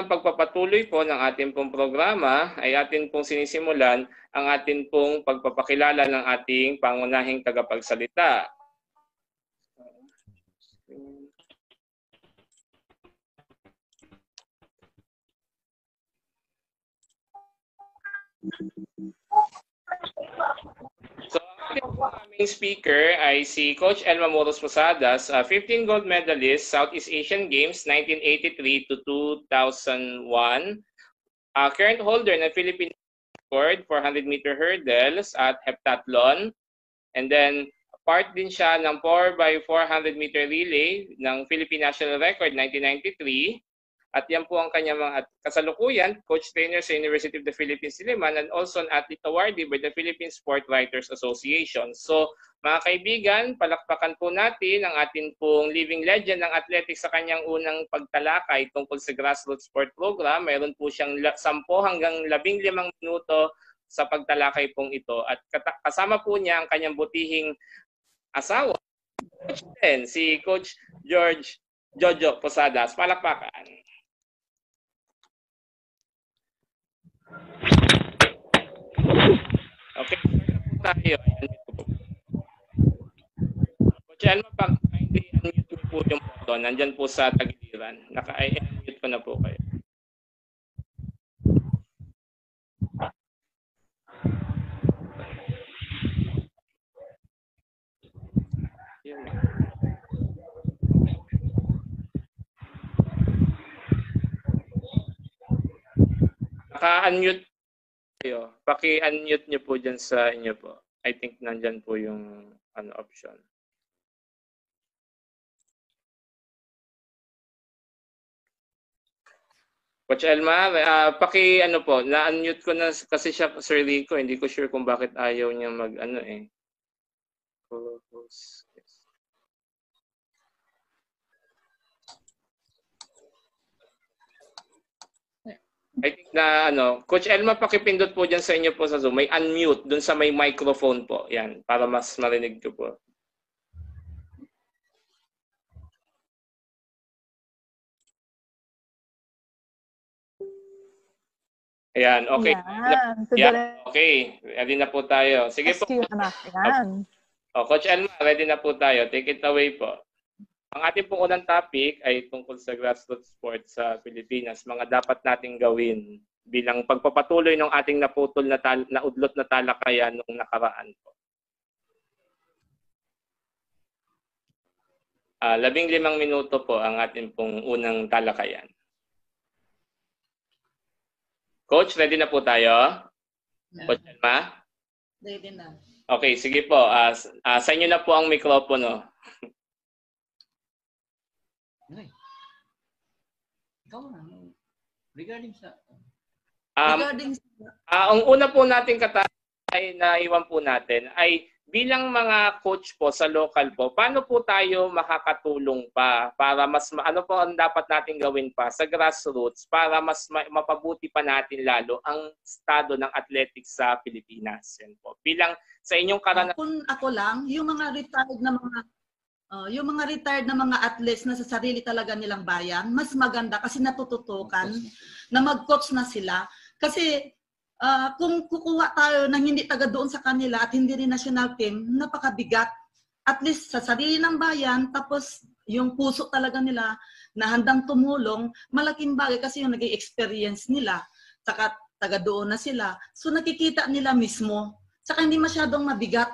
pagpapatuloy po ng ating pong programa ay atin pong sinisimulan ang atin pong pagpapakilala ng ating pangunahing tagapagsalita. So, ang aming speaker ay si Coach Elma Moros Posadas, 15 gold medalist, Southeast Asian Games 1983 to 2001. Current holder ng Philippine record 400-meter hurdles at heptathlon. And then, part din siya ng 4x400-meter relay ng Philippine National Record 1993. At yan po ang kanyang mga kasalukuyan, coach trainer sa University of the Philippines, Diliman, and also an athlete awardee by the Philippine Sport Writers Association. So, mga kaibigan, palakpakan po natin ang ating pong living legend ng athletics sa kanyang unang pagtalakay tungkol sa grassroots sport program. Mayroon po siyang 10 hanggang 15 minuto sa pagtalakay pong ito. At kasama po niya ang kanyang butihing asawa, si Coach Jojo Posadas. Palakpakan. Okay, tayo. Coach Elma, kindly unmute mo po yung button. Nandyan po sa tagiliran. Naka-unmute ko na po kayo. Naka-unmute kayo. Paki-unmute nyo po dyan sa inyo po. I think nandyan po yung option. Coach Elma, paki-ano po, na-unmute ko na kasi siya, Sir Rico. Hindi ko sure kung bakit ayaw niya mag-ano eh. I think na Coach Elma, pakipindot po dyan sa inyo po sa Zoom. May unmute dun sa may microphone po. Yan, para mas marinig ko po. Ayan, okay. Yan, okay, ready na po tayo. Sige po. Yan. Coach Elma, ready na po tayo. Take it away po. Ang ating pong unang topic ay tungkol sa grassroots sports sa Pilipinas. Mga dapat nating gawin bilang pagpapatuloy ng ating naputol na udlot na talakayan noong nakaraan po. 15 minuto po ang ating pong unang talakayan. Coach, ready na po tayo? Coach Elma? Ready na. Okay, sige po. Sa inyo na po ang mikropono. Ikaw na. Regarding sa... ang una po nating katanungan na iwan po natin ay bilang mga coach po sa local po, paano po tayo makakatulong pa para mas ano po ang dapat nating gawin pa sa grassroots para mas mapabuti pa natin lalo ang estado ng athletics sa Pilipinas? Yan po. Bilang sa inyong karanasan. Kung ako lang, yung mga retired na mga athletes na sa sarili talaga nilang bayan, mas maganda kasi natututukan na mag-coach na sila. Kasi kung kukuha tayo ng hindi taga doon sa kanila at hindi rin national team, napakabigat. At least sa sarili ng bayan, tapos yung puso talaga nila na handang tumulong, malaking bagay kasi yung naging experience nila. Saka taga doon na sila. So nakikita nila mismo. Saka hindi masyadong mabigat.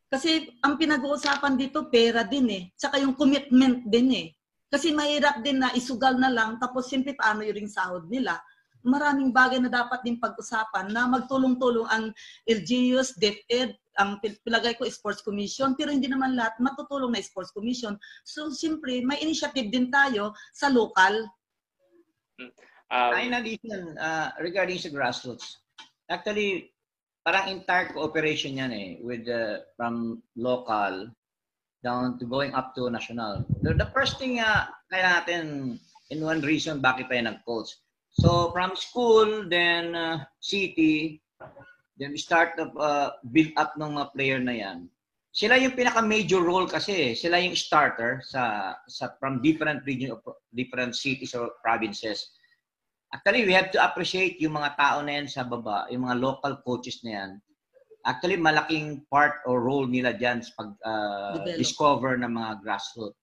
Kasi ang pinag-uusapan dito, pera din eh. Saka yung commitment din eh. Kasi mahirap din na isugal na lang, tapos simple paano yung sahod nila. Maraming bagay na dapat din pag-usapan na magtulong-tulong ang LGUs, DepEd, ang pilagay ko Sports Commission, pero hindi naman lahat matutulong na Sports Commission. So, siyempre, may initiative din tayo sa local. In addition, regarding sa grassroots, actually, parang entire cooperation yan eh, with from local down to going up to national. The first thing kaya natin, in one reason, bakit tayo nag-coach. So, from school, then city, then we start to build up ng mga player na yan. Sila yung pinaka-major role kasi, sila yung starter from different region of different cities or provinces. Actually, we have to appreciate yung mga tao na yan sa baba, yung mga local coaches na yan. Actually, malaking part or role nila dyan sa pag-discover ng mga grassroots.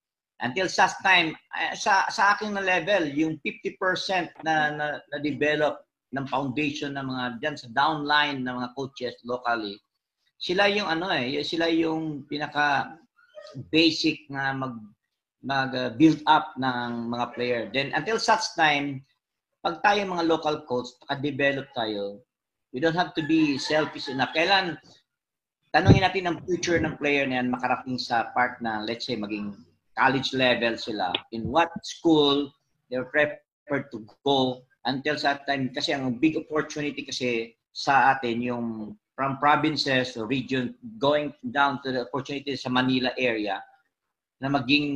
Until such time, sa aking na level, yung 50% na develop ng foundation ng mga dyan sa downline ng mga coaches locally, sila yung sila yung pinaka basic na mag-build up ng mga player. Then until such time, pag tayo mga local coach, naka-develop tayo, we don't have to be selfish enough. Kailan tanungin natin ang future ng player na yan makarating sa part na, let's say, maging college level sila. In what school they're prepared to go until that time. Kasi ang big opportunity kasi sa atin, yung from provinces or region, going down to the opportunity sa Manila area, na maging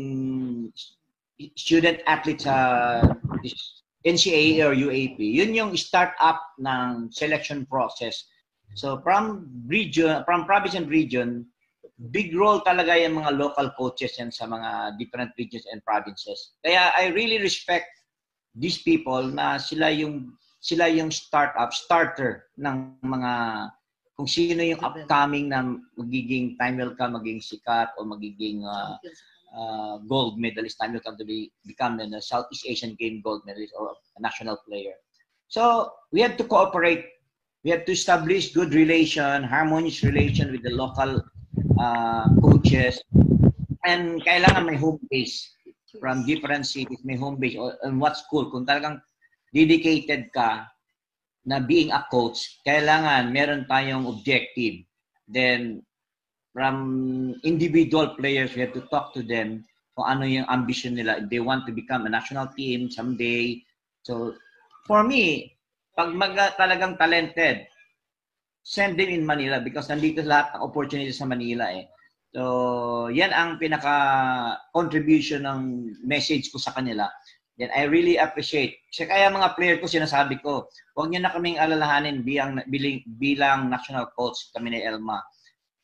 student athlete sa NCAA or UAP. Yun yung start up ng selection process. So from province and region, big role talaga yung mga local coaches yan sa mga different regions and provinces. Kaya I really respect these people na sila yung starter ng mga kung sino yung upcoming na magiging time will come, magiging sikat o magiging gold medalist, time will come to become a Southeast Asian Game gold medalist or a national player. So we have to cooperate. We have to establish good relation, harmonious relation with the local coaches, and kailangan may home base from different cities, may home base on what school. Kung talagang dedicated ka na being a coach, kailangan meron tayong objective. Then from individual players, we have to talk to them kung ano yung ambition nila. If they want to become a national team someday. So for me, pag talagang talented, send them in Manila because nandito lahat ng opportunity sa Manila eh. So, yan ang pinaka-contribution ng message ko sa kanila. Then I really appreciate. Kasi kaya mga player ko, sinasabi ko, huwag niyo na kaming alalahanin bilang national coach kami ni Elma.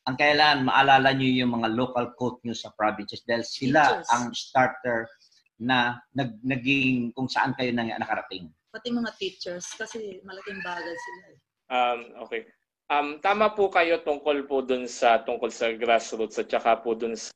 Ang kailangan, maalala niyo yung mga local coach niyo sa provinces dahil sila ang starter na naging kung saan kayo nakarating. Pati mga teachers, kasi malaking bagay sila. Okay. Tama po kayo tungkol sa grassroots at saka po dun sa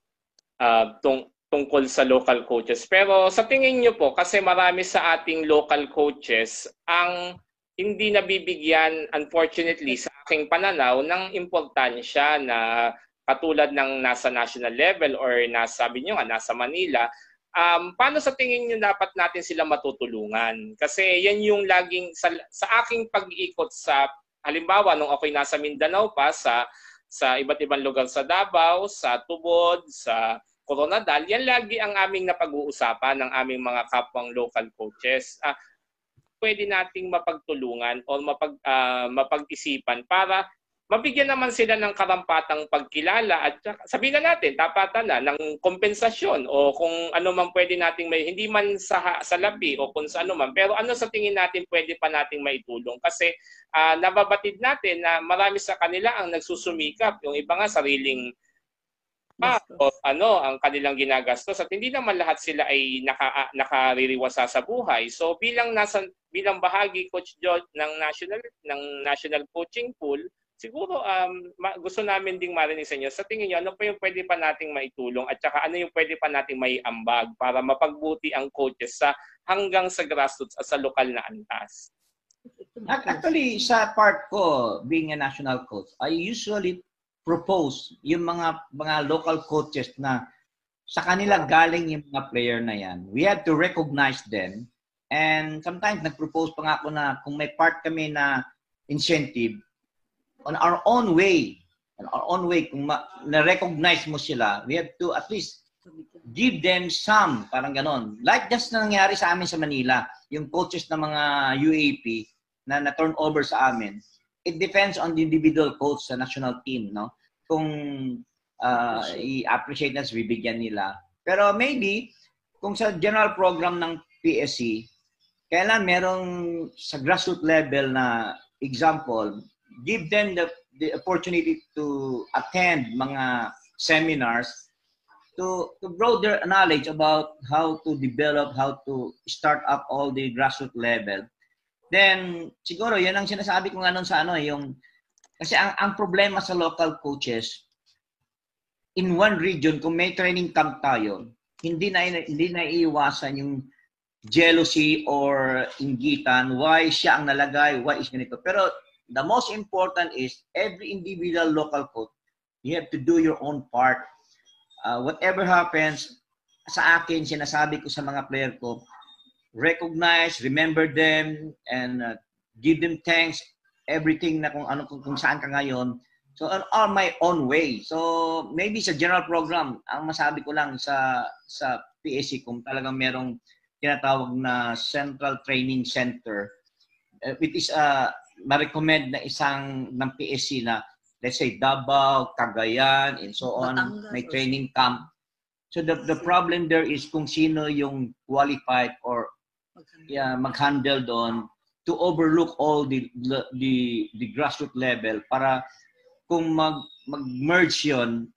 tungkol sa local coaches. Pero sa tingin niyo po, kasi marami sa ating local coaches ang hindi nabibigyan, unfortunately, sa aking pananaw, ng importansya na katulad ng nasa national level or sabi niyo nga, nasa Manila. Paano sa tingin niyo dapat natin sila matutulungan? Kasi yan yung laging, sa aking pag-iikot sa, halimbawa, nung ako'y nasa Mindanao pa, sa iba't ibang lugar sa Davao, sa Tubod, sa Coronadal, yan lagi ang aming napag-uusapan ng aming mga kapwang local coaches. Pwede nating mapagtulungan o mapag-isipan para mabigyan naman sila ng karampatang pagkilala at sabihin na natin, tapatan na ng kompensasyon o kung ano man pwede nating hindi man sa lapi o kung sa ano man. Pero ano sa tingin natin pwede pa nating maitulong? Kasi nababatid natin na marami sa kanila ang nagsusumikap. Yung iba nga sariling o ang kanilang ginagastos at hindi naman lahat sila ay nakaririwasa sa buhay. So bilang bahagi Coach George ng national coaching pool, siguro gusto namin ding marinig sa inyo. Sa tingin niyo, ano pa yung pwede pa nating maitulong at saka ano yung pwede pa nating maiambag para mapagbuti ang coaches hanggang sa grassroots at sa lokal na antas? Actually, sa part ko, being a national coach, I usually propose yung mga local coaches na sa kanila galing yung mga player na yan. We have to recognize them. And sometimes nag-propose pa nga ako na kung may part kami na incentive, on our own way, kung na-recognize mo sila, we have to at least give them some, parang ganon. Like just na nangyari sa amin sa Manila, yung coaches ng mga UAP na na-turn over sa amin, it depends on the individual coach sa national team, no? Kung i-appreciate na, bibigyan nila. Pero maybe, kung sa general program ng PSC, kailan merong sa grassroots level na example, give them the opportunity to attend mga seminars to grow their knowledge about how to develop, how to start up all the grassroots level. Then, siguro, yan ang sinasabi ko nga nun sa yung, kasi ang problema sa local coaches, in one region, kung may training camp tayo, hindi na iiwasan yung jealousy or inggitan, why siya ang nalagay, why is ganito. Pero the most important is every individual local coach, you have to do your own part. Whatever happens, sa akin, sinasabi ko sa mga player ko, recognize, remember them, and give them thanks, everything na kung saan ka ngayon. So on my own way. So maybe sa general program, ang masabi ko lang sa PSC, kung talagang merong tinatawag na Central Training Center, which is ma-recommend na isang ng PSC na, let's say, Davao, Cagayan, and so on, may training camp. So the problem there is kung sino yung qualified or mag-handle doon to overlook all the grassroots level para kung mag-merge yun,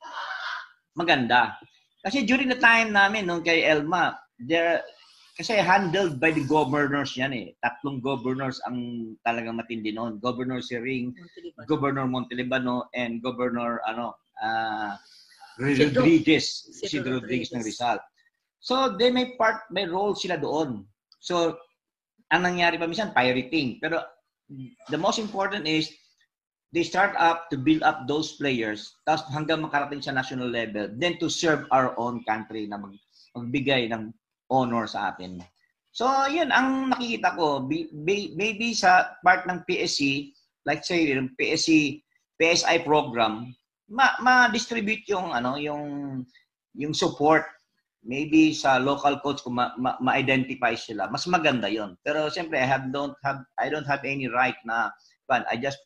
maganda. Kasi during the time namin nung kay Elma, kasi handled by the governors yan eh. 3 governors ang talagang matindi noon. Governor Siring, Governor Montelibano, and Governor Rodriguez, Isidro Rodriguez ng Rizal. So they may role sila doon. So ang nangyari pa minsan pirating. Pero the most important is they start up to build up those players tapos hanggang makarating sa national level, then to serve our own country na magbigay ng honor sa atin. So, yun ang nakikita ko. Maybe sa part ng PSC, like say, yung PSI program, ma-distribute yung support. Maybe sa local coach kung ma-identify sila. Mas maganda yon. Pero siyempre, I don't have any right na, but I just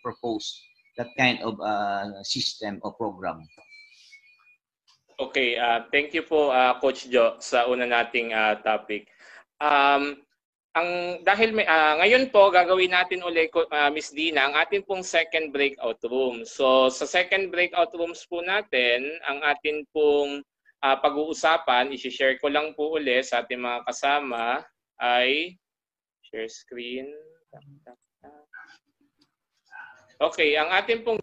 propose that kind of system or program. Okay, thank you po Coach Jo sa una nating topic. Dahil ngayon po gagawin natin ulit Miss Dina ang ating pong second breakout room. So sa second breakout rooms po natin, ang atin pong pag-uusapan, i-share ko lang po ulit sa ating mga kasama ay share screen. Okay, ang ating pong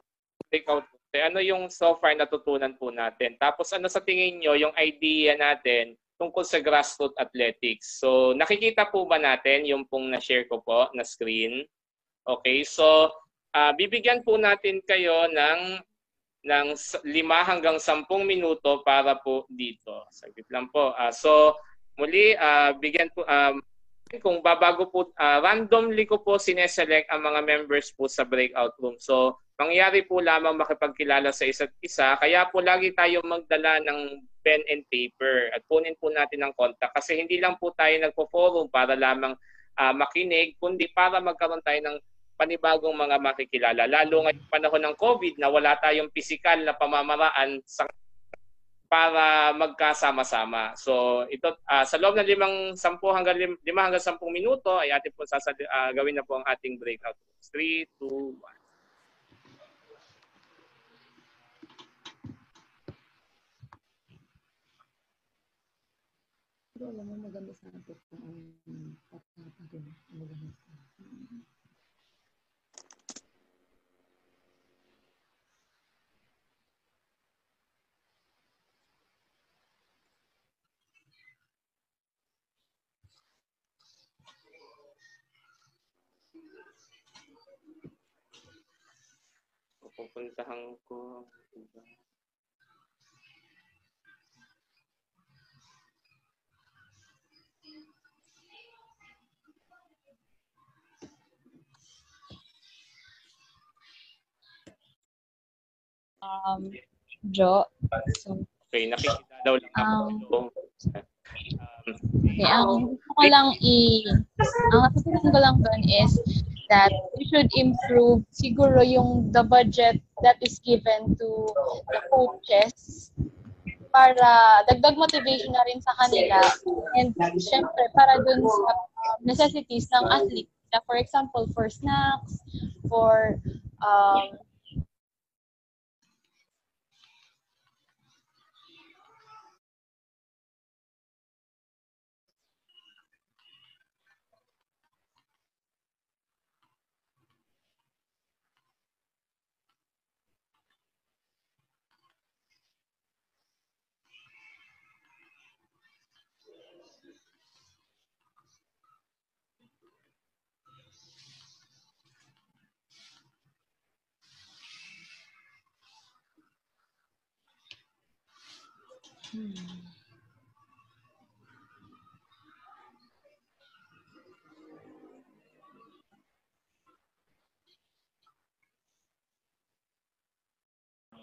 breakout ano yung so far natutunan po natin? Tapos ano sa tingin nyo yung idea natin tungkol sa grassroots athletics? So nakikita po ba natin yung pong na-share ko po na screen? Okay, so bibigyan po natin kayo ng 5 hanggang 10 minuto para po dito. Saglit lang po. So muli, bigyan po, kung babago po, randomly ko po sineselect ang mga members po sa breakout room. So mangyari po lamang makipagkilala sa isa't isa. Kaya po lagi tayo magdala ng pen and paper at kunin po natin ang contact. Kasi hindi lang po tayo nagpo-forum para lamang makinig, kundi para magkaroon tayo ng panibagong mga makikilala. Lalo ngayong panahon ng COVID na wala tayong physical na pamamaraan para magkasama-sama. So ito sa loob ng 5 hanggang 10 minuto ay atin po gawin na po ang ating breakout. 3, 2, 1. Pero alam mo, maganda sa atin ang pagkakagin. Pupuntahan ko. Jo. So, Okay, nakikita daw lang ako. okay, ang gusto ko lang ang natutunan ko lang doon is that we should improve siguro yung the budget that is given to the coaches para dagdag motivation na rin sa kanila and syempre para dun sa necessities ng athlete. For example, for snacks, for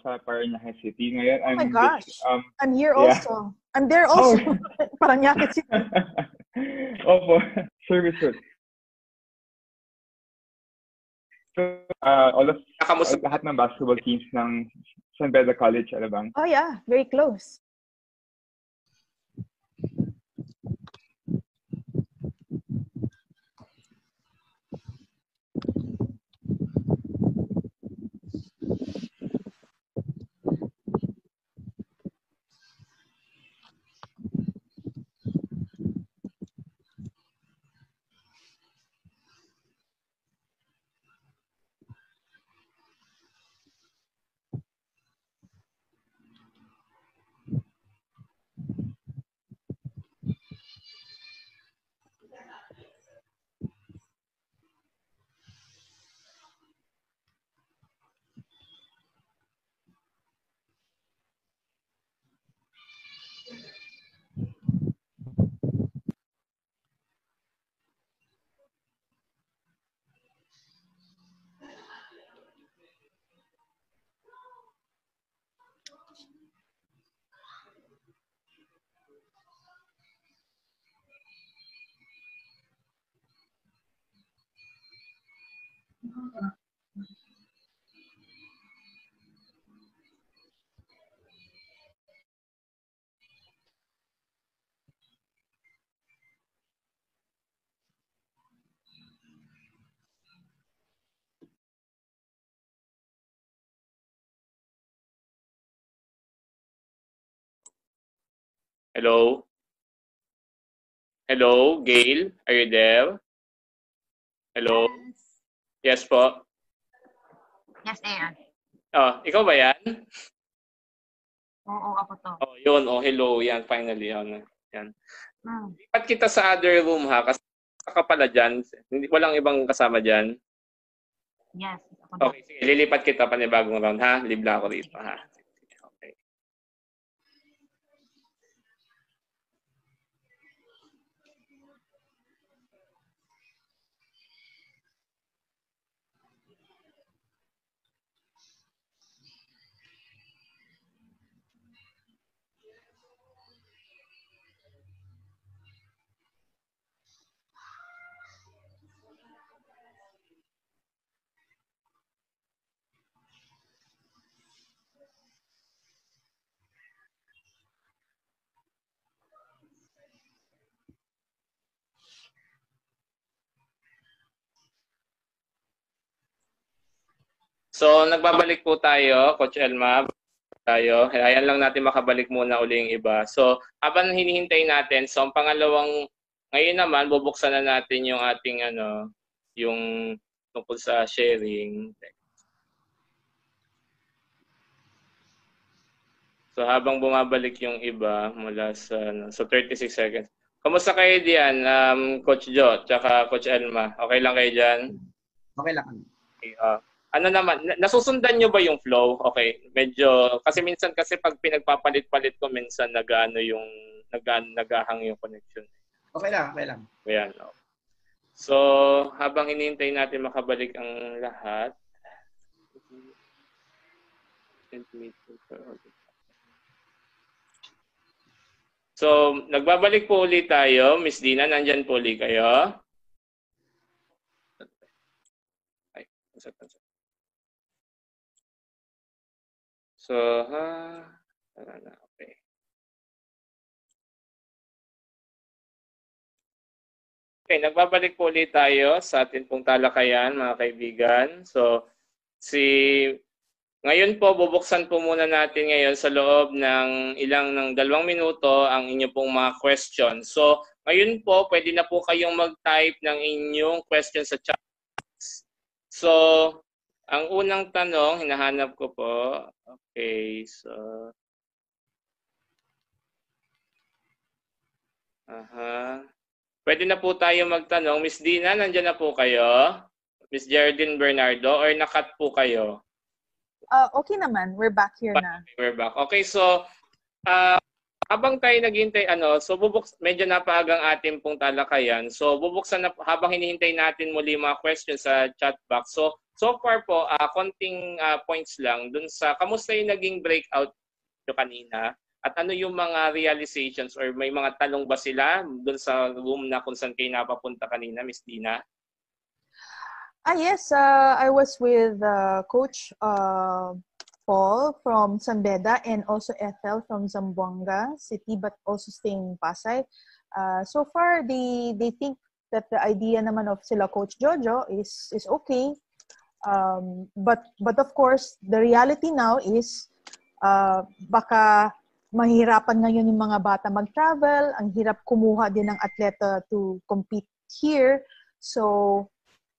sa Parañaque City. Ngayon, Oh my gosh. I'm here yeah. also. I'm there also. Parañaque City. Opo, service road. So, lahat ng basketball teams ng San Beda College, Alabang. Oh yeah, very close. Hello? Hello, Gail? Are you there? Hello? Yes po. Yes, Air. Oh, ikaw ba yan? Oo, ako to. Oh, yun. Oh, hello. Yan, finally. Yan. Lipat kita sa other room ha. Kasi ka pala dyan. Walang ibang kasama dyan. Yes, ako Okay, sige. Lilipat kita panibagong round ha. Live lang ako rito ha. Okay. So, nagbabalik po tayo, Coach Elma. Ayan lang natin makabalik muna uli yung iba. So, habang hinihintay natin, so ang pangalawang, ngayon naman, bubuksan na natin yung ating, yung tungkol sa sharing. So, habang bumabalik yung iba mula sa, so 36 seconds. Kamusta kayo diyan, Coach Jo, tsaka Coach Elma? Okay lang kayo dyan? Okay lang. Okay, Ano naman, nasusundan nyo ba yung flow? Okay, medyo, kasi minsan kasi pag pinagpapalit-palit ko, minsan nagahang yung connection. Okay lang, okay lang. Ayan, no? So, habang hinihintay natin makabalik ang lahat, so, nagbabalik po ulit tayo. Miss Dina, nandyan po ulit kayo. Ay, so, okay. Okay, nagbabalik po ulit tayo sa atin pong talakayan, mga kaibigan. So, ngayon po, bubuksan po muna natin ngayon sa loob ng 2 minuto ang inyo pong mga questions. So, ngayon po, pwede na po kayong mag-type ng inyong questions sa chat. So, ang unang tanong, hinahanap ko po. Okay, so... Pwede na po tayo magtanong. Miss Dina, nandiyan na po kayo? Miss Geraldine Bernardo, or nakat po kayo? Okay naman. We're back here na. We're back. Okay, so habang tayo naghihintay, so medyo napaagang ating pong talakayan. So bubuksan na, habang hinihintay natin muli mga questions sa chat box. So far po, konting points lang dun sa kamusta yung naging breakout nyo kanina at ano yung mga realizations or may mga tanong ba sila dun sa room na kung saan kayo napapunta kanina, Miss Dina? Yes, I was with Coach Paul from San Beda and also Ethel from Zamboanga City, but also staying in Pasay. So far, they think that the idea naman of sila Coach Jojo is okay. But of course, the reality now is baka mahirapan ngayon yung mga bata mag-travel. Ang hirap kumuha din ng atleta to compete here. So,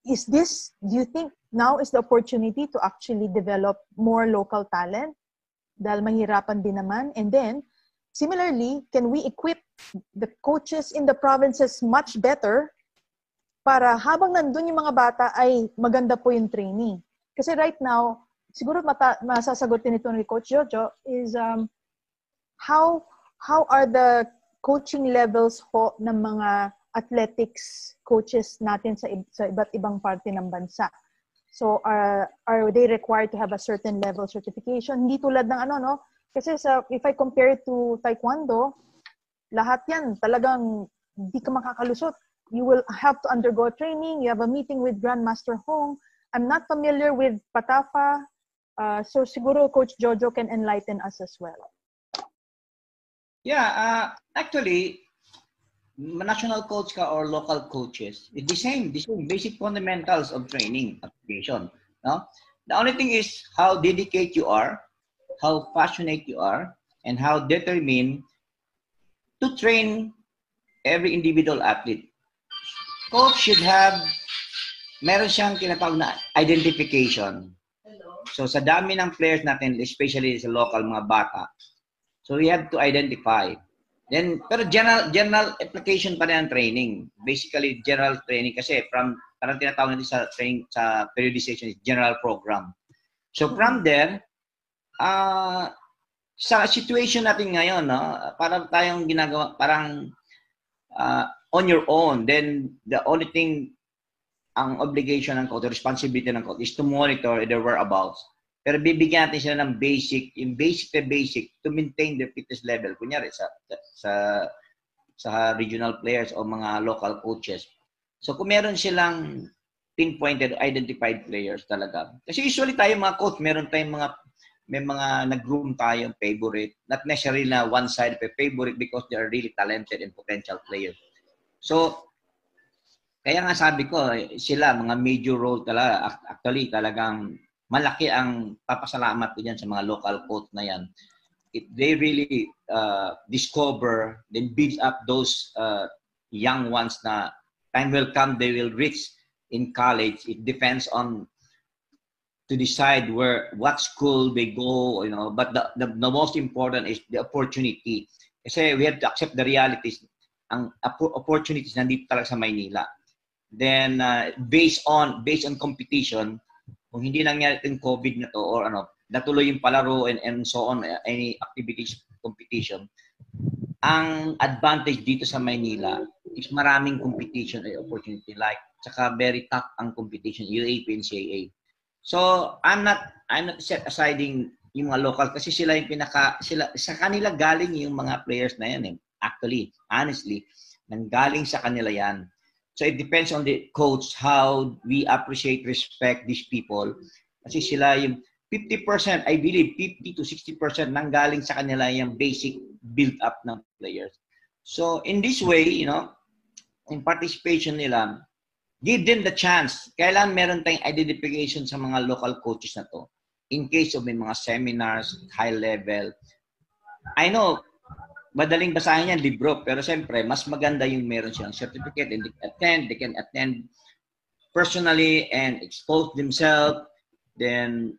do you think now is the opportunity to actually develop more local talent? Dahil mahirapan din naman. And then, similarly, can we equip the coaches in the provinces much better para habang nandun yung mga bata ay maganda po yung training? Kasi right now, siguro masasagutin ito ni Coach Jojo is how are the coaching levels po ng mga athletics coaches natin sa iba't ibang parte ng bansa. So are they required to have a certain level certification? Hindi tulad ng kasi if I compare it to taekwondo, lahat yan talagang hindi ka makakalusot. You will have to undergo training. You have a meeting with Grandmaster Hong. I'm not familiar with Patafa. So siguro Coach Jojo can enlighten us as well. Yeah, actually, national coach ka or local coaches, it's the same basic fundamentals of training application. No? The only thing is how dedicated you are, how passionate you are, and how determined to train every individual athlete. Coach should have, meron siyang tinatawag na identification. So sa dami ng players natin, especially sa local mga bata, so we have to identify. Then, pero general application pa rin ang training. Basically, general training kasi parang tinatawag natin sa training, sa periodization is general program. So from there, sa situation natin ngayon, parang tayong ginagawa, parang on your own. Then, the only thing, ang obligation ng coach, the responsibility ng coach is to monitor their whereabouts. Pero bibigyan natin sila ng basic to maintain their fitness level. Kunyari sa regional players o mga local coaches. So kung meron silang pinpointed, identified players talaga. Kasi usually tayo mga coach, may mga nag-groom tayong favorite. Not necessarily na one side of a favorite because they are really talented and potential players. So, kaya nga sabi ko, sila, mga major role talaga. Actually, talagang malaki ang papasalamat ko dyan sa mga local coach na yan. They really discover, then build up those young ones na time will come, they will reach in college. It depends on to decide what school they go, but the most important is the opportunity. Kasi we have to accept the realities. Ang opportunities nandito talaga sa Maynila. Then based on competition, kung hindi nangyari yung COVID na to or ano, natuloy yung palaro and so on, any activities, competition, ang advantage dito sa Maynila is maraming competition and opportunity, like tsaka very tough ang competition, UAP and CAA. So I'm not set aside yung mga local kasi sila yung sila sa kanila galing yung mga players na yan eh. Actually, honestly, nanggaling sa kanila yan. So it depends on the coach how we appreciate, respect these people. Kasi sila yung 50%, I believe 50 to 60% nanggaling sa kanila yung basic build up ng players. So in this way, you know, in participation nila, give them the chance. Kailan meron tayong identification sa mga local coaches na to. In case of may mga seminars, high level. I know, madaling basahin yan, libro, pero siyempre, mas maganda yung meron silang certificate and they can attend personally and expose themselves, then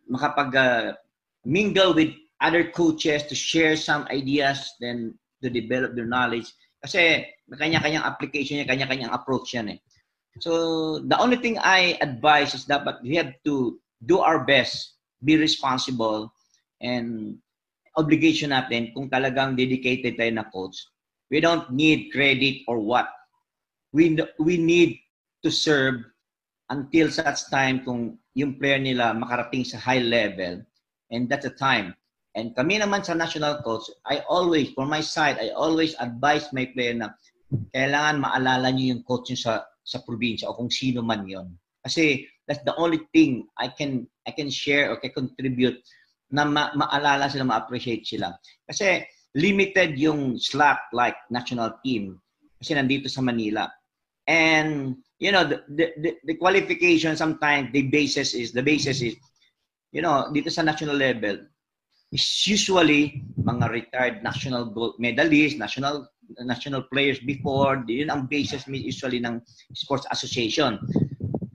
mingle with other coaches to share some ideas, then to develop their knowledge. Kasi kanya-kanyang application niya, kanya-kanyang approach yan eh. So, the only thing I advise is that we have to do our best, be responsible, and obligation natin kung talagang dedicated tayo na coach. We don't need credit or what. We need to serve until such time kung yung player nila makarating sa high level. And that's the time. And kami naman sa national coach, for my side, I always advise my player na kailangan maalala niyo yung coach niyo sa probinsya o kung sino man yon. Kasi that's the only thing I can share or can contribute na maalala sila, ma-appreciate sila. Kasi limited yung slot like national team kasi nandito sa Manila. And you know, the qualification sometimes the basis is you know, dito sa national level is usually mga retired national gold medalists, national players before, yun ang basis usually ng sports association.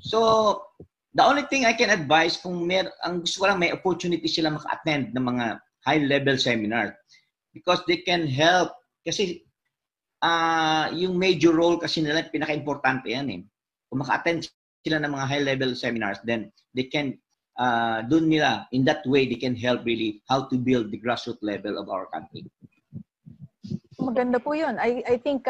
So the only thing I can advise kung ang gusto ko lang may opportunity sila maka-attend ng mga high-level seminars because they can help kasi yung major role kasi nila pinaka-importante yan eh. Kung maka-attend sila ng mga high-level seminars, then they can dun nila, in that way, they can help really how to build the grassroots level of our country. Maganda po yun. I think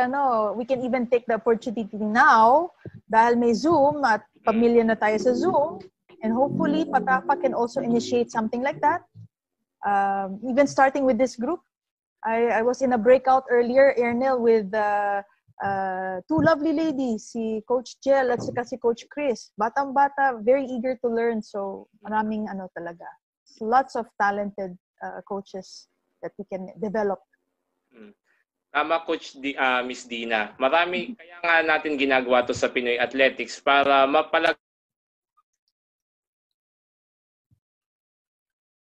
we can even take the opportunity now dahil may Zoom at pamilya na tayo sa Zoom, and hopefully Patapa can also initiate something like that. Even starting with this group. I was in a breakout earlier, Ernel, with two lovely ladies, si Coach Jel at si Coach Chris. Batang-bata, very eager to learn. So maraming talaga. Lots of talented coaches that we can develop. Tama, Coach Miss Dina. Marami, kaya nga natin ginagawa to sa Pinoy Athletics para mapalag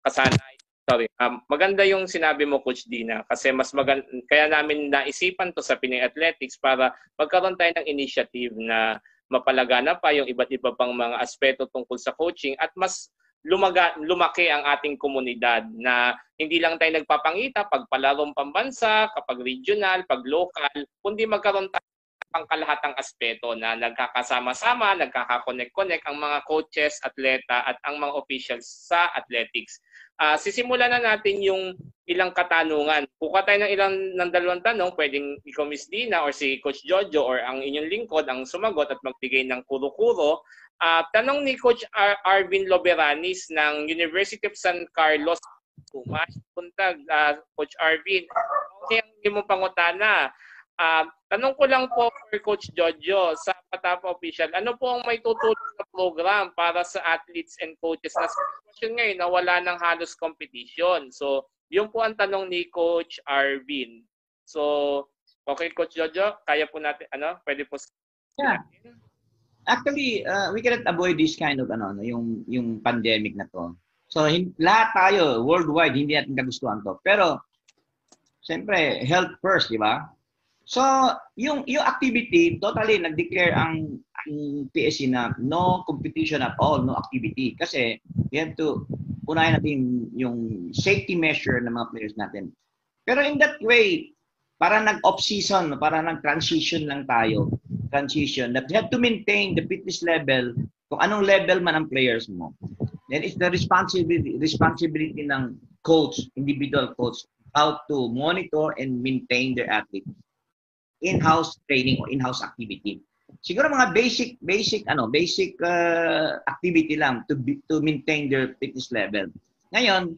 kasanay. Sorry. Maganda yung sinabi mo, Coach Dina, kasi mas maganda, kaya namin naisipan to sa Pinoy Athletics para magkaroon tayo ng initiative na mapalagana pa yung iba't iba pang mga aspeto tungkol sa coaching at mas lumaki ang ating komunidad na hindi lang tayo nagpapangita pag palarong pambansa, kapag regional, pag local, kundi magkaroon tayo ng kalahatang aspeto na nagkakasama-sama, nagkakakonect-connect ang mga coaches, atleta at ang mga officials sa athletics. Sisimulan na natin yung ilang katanungan. Kuha tayo ng dalawang tanong, pwedeng ikaw Miss Dina or si Coach Jojo or ang inyong lingkod ang sumagot at magbigay ng kuro-kuro. Tanong ni Coach Arvin Loberanis ng University of San Carlos. Puntag, Coach Arvin, hindi mo pangutana. Tanong ko lang po for Coach Jojo sa Patapa Official, ano po ang may tutulong na program para sa athletes and coaches na sitwasyon ngayon na wala ng halos competition? So, yun po ang tanong ni Coach Arvin. So, okay Coach Jojo, kaya po natin, pwede po Yeah. Actually, we cannot avoid this kind of yung pandemic na to. So lahat tayo worldwide hindi natin kagustuhan to. Pero siyempre health first, di ba? So yung activity totally nag-declare ang PSC na no competition at all, no activity kasi we have to unahin natin yung safety measure ng mga players natin. Pero in that way, para nag-off season, para nag-transition lang tayo. Transition that you have to maintain the fitness level kung anong level man ang players mo. Then it's the responsibility ng coach, individual coach, how to monitor and maintain their athletes. In-house training or in-house activity. Siguro mga basic activity lang to maintain their fitness level. Ngayon,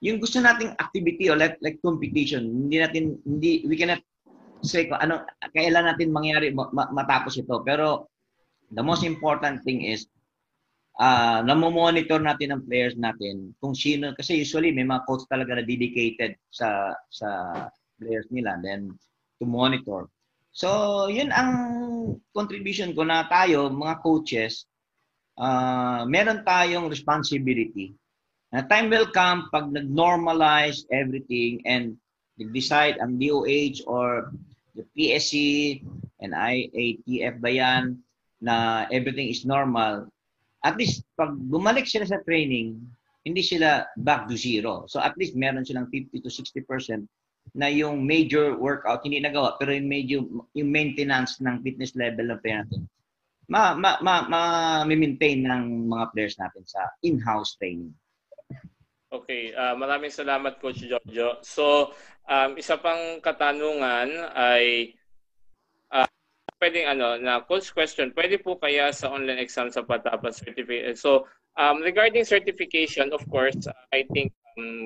yung gusto nating activity or like competition, we cannot say kung kailan natin mangyari matapos ito. Pero the most important thing is namo-monitor natin ang players natin kung sino, kasi usually may mga coach talaga na dedicated sa players nila, then to monitor. So, yun ang contribution ko na tayo, mga coaches, meron tayong responsibility. Na time will come pag nag-normalize everything and nag-decide ang DOH or the PSC and IATF ba yan na everything is normal. At least pag bumalik sila sa training, hindi sila back to zero. So at least meron silang 50 to 60% na yung major workout hindi nagawa, pero yung maintenance ng fitness level ng player natin ma-maintain ng mga players natin sa in-house training. Okay, maraming salamat Coach Jojo. So, isa pang katanungan ay pwedeng na coach question, pwede po kaya sa online exam sa Patapan certificate? So, regarding certification, of course, I think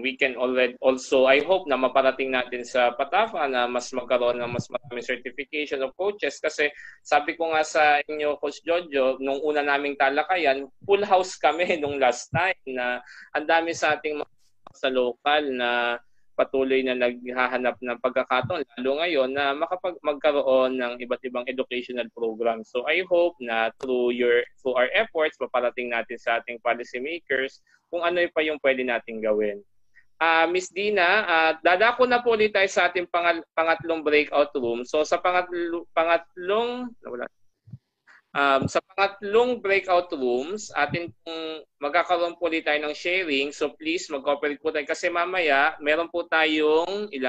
we can already also, I hope na maparating natin sa Patafa na mas magkaroon ng mas maraming certification of coaches kasi sabi ko nga sa inyo, Coach Jojo, nung una naming talakayan, full house kami nung last time na ang dami sa ating sa local na patuloy na naghahanap ng pagkakataon, lalo ngayon na magkaroon ng iba't ibang educational program. So I hope na through our efforts, maparating natin sa ating policy makers kung ano pa yung pwede natin gawin. Miss Dina, dadako na po ulit tayo sa ating pangatlong breakout room. So sa pangatlong breakout rooms, atin pong magkakaroon po ulit tayo ng sharing. So please mag-cooperate po tayo kasi mamaya meron po tayong 6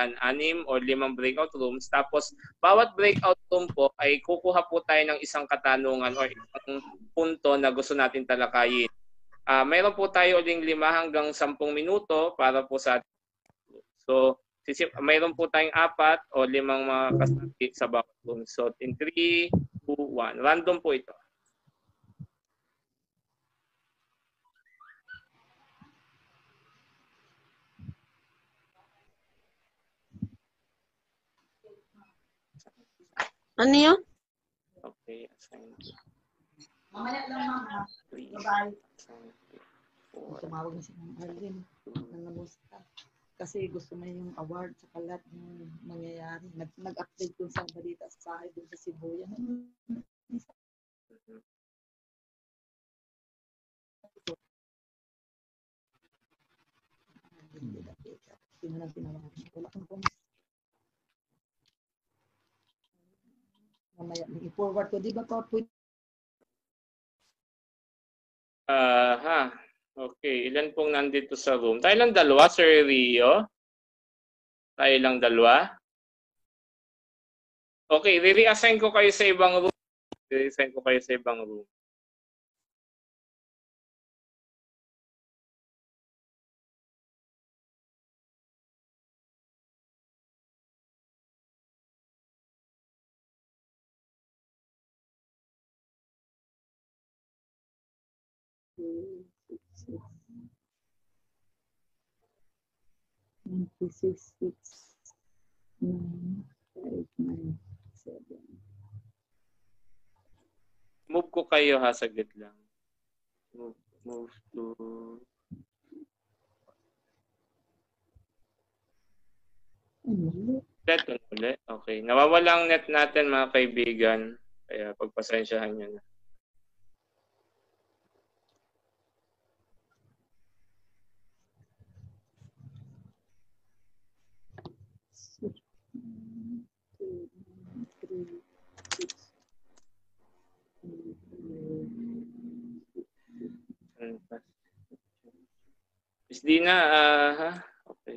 or 5 breakout rooms. Tapos bawat breakout room po ay kukuha po tayo ng isang katanungan o isang punto na gusto natin talakayin. Mayroon po tayo uling 5 hanggang 10 minuto para po sa atin. So, mayroon po tayong 4 o 5 mga kasabi sa bawat room. So, in 3, 2, 1. Random po ito. Ano yun? Okay, assign. Mamaya lang, mama. Bye-bye. Tumawag na si Ma'am Arlene. Nangamusta. Kasi gusto na yung award sa kalat ng mangyayari. Nag-update dun sa balita sa akin dun sa Cebu. Hindi na pika. Sino lang tinawagan. Wala kang pumis. Mamaya, i-forward ko. Di ba po? Okay, ilan pong nandito sa room? Tayo lang 2, Sir Rio. Tayo lang 2. Okay, re-reassign ko kayo sa ibang room. Re-reassign ko kayo sa ibang room. Move ko kayo ha, saglit lang. Move to... Net ulit. Okay. Nawawalang net natin mga kaibigan. Kaya pagpasensyahan nyo na. Miss Dina, okay.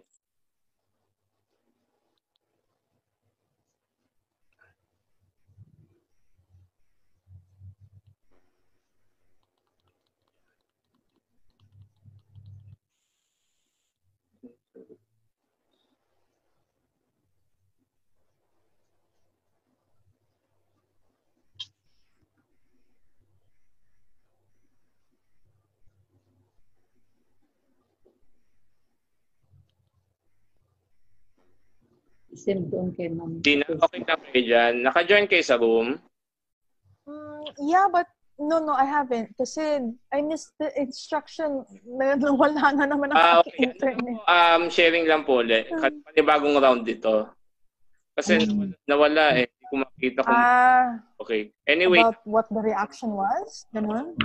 Send doon kay ma'am. Dina, okay na kayo dyan. Naka-join kayo sa room? Yeah, but no, I haven't. Kasi I missed the instruction. Nawala na naman ang Okay. internet. Sharing lang po ulit. Panibagong round dito. Kasi nawala eh. Hindi ko makita kung... Okay. Anyway. About what the reaction was? Ganun?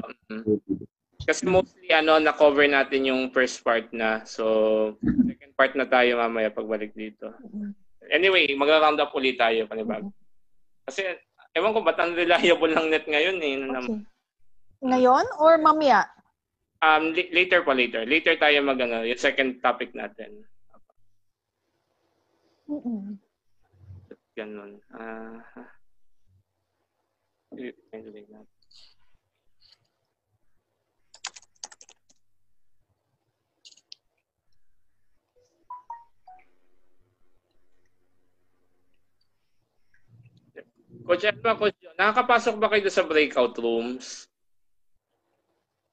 Kasi mostly na-cover natin yung first part na. So, second part na tayo mamaya pagbalik dito. Anyway, mag-round up ulit tayo panibago. Kasi, ewan ko ba't unreliable ng net ngayon eh. Okay. Ngayon or mamaya? Later po, later. Later tayo yung second topic natin. Ganun. Coach Elma, Coach John, nakakapasok ba kayo sa breakout rooms?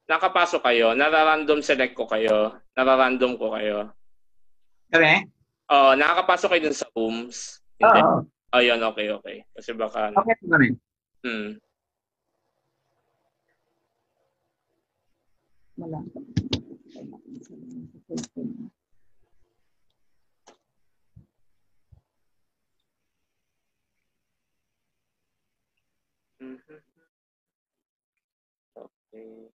Nakapasok kayo? Nara-random select ko kayo? Nara-random ko kayo? Kami? Nakakapasok kayo dun sa rooms? Oo. Ayun, okay. Kasi baka... Okay, kami. Wala. Okay.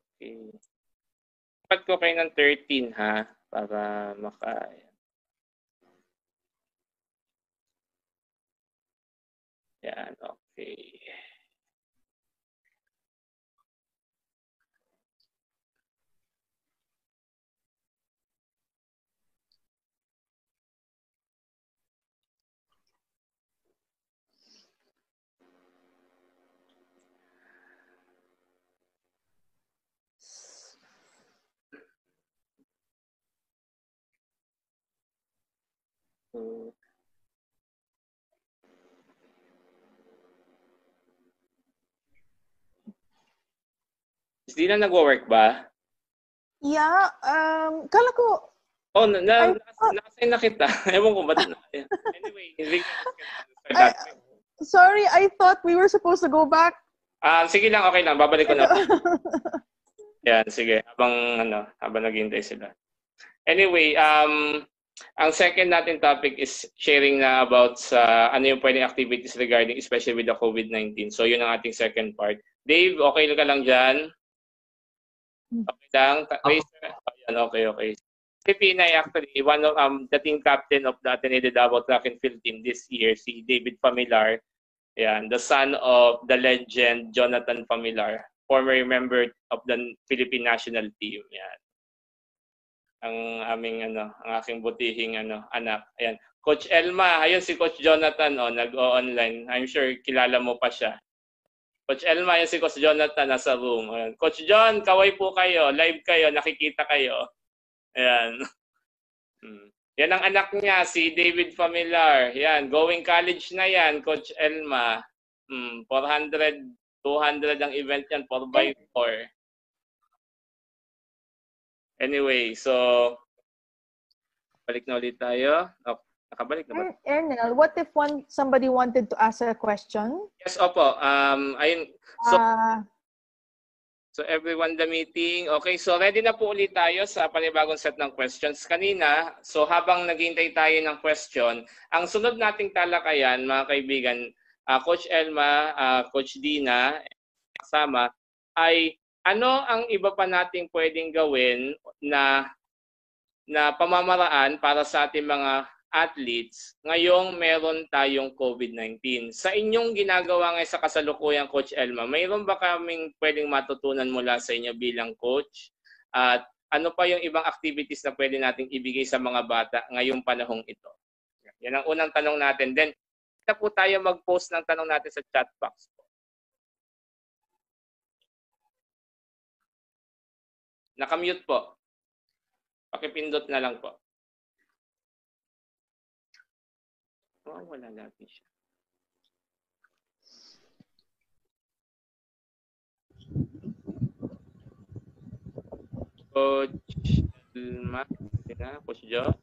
Okay. Dapat ko kayo ng 13 ha, para Yan, okay. Hindi na nagwo-work ba? Yeah, kala ko... nasa na kita. Ewan ko ba? Anyway, sorry, I thought we were supposed to go back. Sige lang, okay lang. Babalik ko na. Yan, sige. Habang naghihintay sila. Anyway, ang second natin topic is sharing na about sa ano yung pwedeng activities regarding especially with the COVID-19. So yun ang ating second part. Dave, okay ka lang dyan? Okay lang? Okay. Si Pinay actually, one of the team captain of the Ateneo de Davao Track and Field team this year, si David Familiar. Yan, the son of the legend Jonathan Familiar, former member of the Philippine national team. Yan. Ang aking butihing anak. Ayan. Coach Elma, ayun si Coach Jonathan nag-online. I'm sure kilala mo pa siya. Coach Elma, ayun si Coach Jonathan nasa room. Ayan. Coach John, kaway po kayo, live kayo, nakikita kayo. Ayan. Yan ang anak niya, si David Familiar. Yan, going college na yan, Coach Elma. 400, 200 ang event yan, 4x4. Anyway, so balik na ulit tayo. Nakabalik na ba? Ernel, what if somebody wanted to ask a question? Yes, opo. Ayun. So everyone, the meeting. Okay, so ready na po ulit tayo sa panibagong set ng questions. Kanina, so habang naghihintay tayo ng question, ang sunod nating talakayan, mga kaibigan, Coach Elma, Coach Dina, kasama, ay ano ang iba pa nating pwedeng gawin na pamamaraan para sa ating mga athletes ngayong meron tayong COVID-19. Sa inyong ginagawa ngayon sa kasalukuyang, Coach Elma, mayroon ba kaming pwedeng matutunan mula sa inyo bilang coach? At ano pa yung ibang activities na pwede nating ibigay sa mga bata ngayong panahong ito? Yan ang unang tanong natin. Then, na po tayo mag-post ng tanong natin sa chat box. Nakamute po. Pakipindot na lang po. Oh, wala natin siya. Coach Elma, Coach Joe.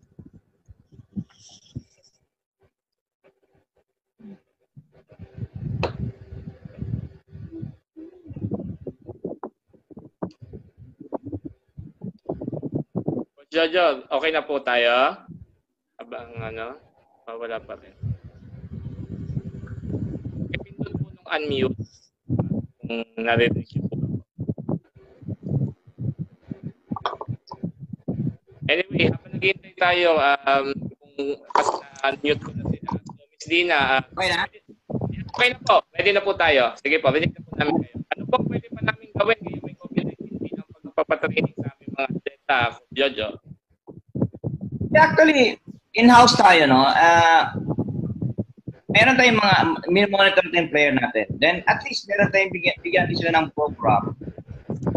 Coach Jojo, okay na po tayo? Abang ano? Wala pa rin. Pindot po nung unmute. Kung narinig niyo po. Anyway, habang naghihintay tayo, kung unmute ko na sila. So, Ms. Dina, Okay na? Okay na po. Pwede na po tayo. Sige po, pwede na po namin kayo. Ano po pwede pa namin gawin ngayon may COVID-19 bilang pagpapatraining sa aming mga atleta, Jojo? Actually, in-house tayo, no? Meron tayong mga, monitor tayong player natin. Then, at least, meron tayong bigyan din sila ng program.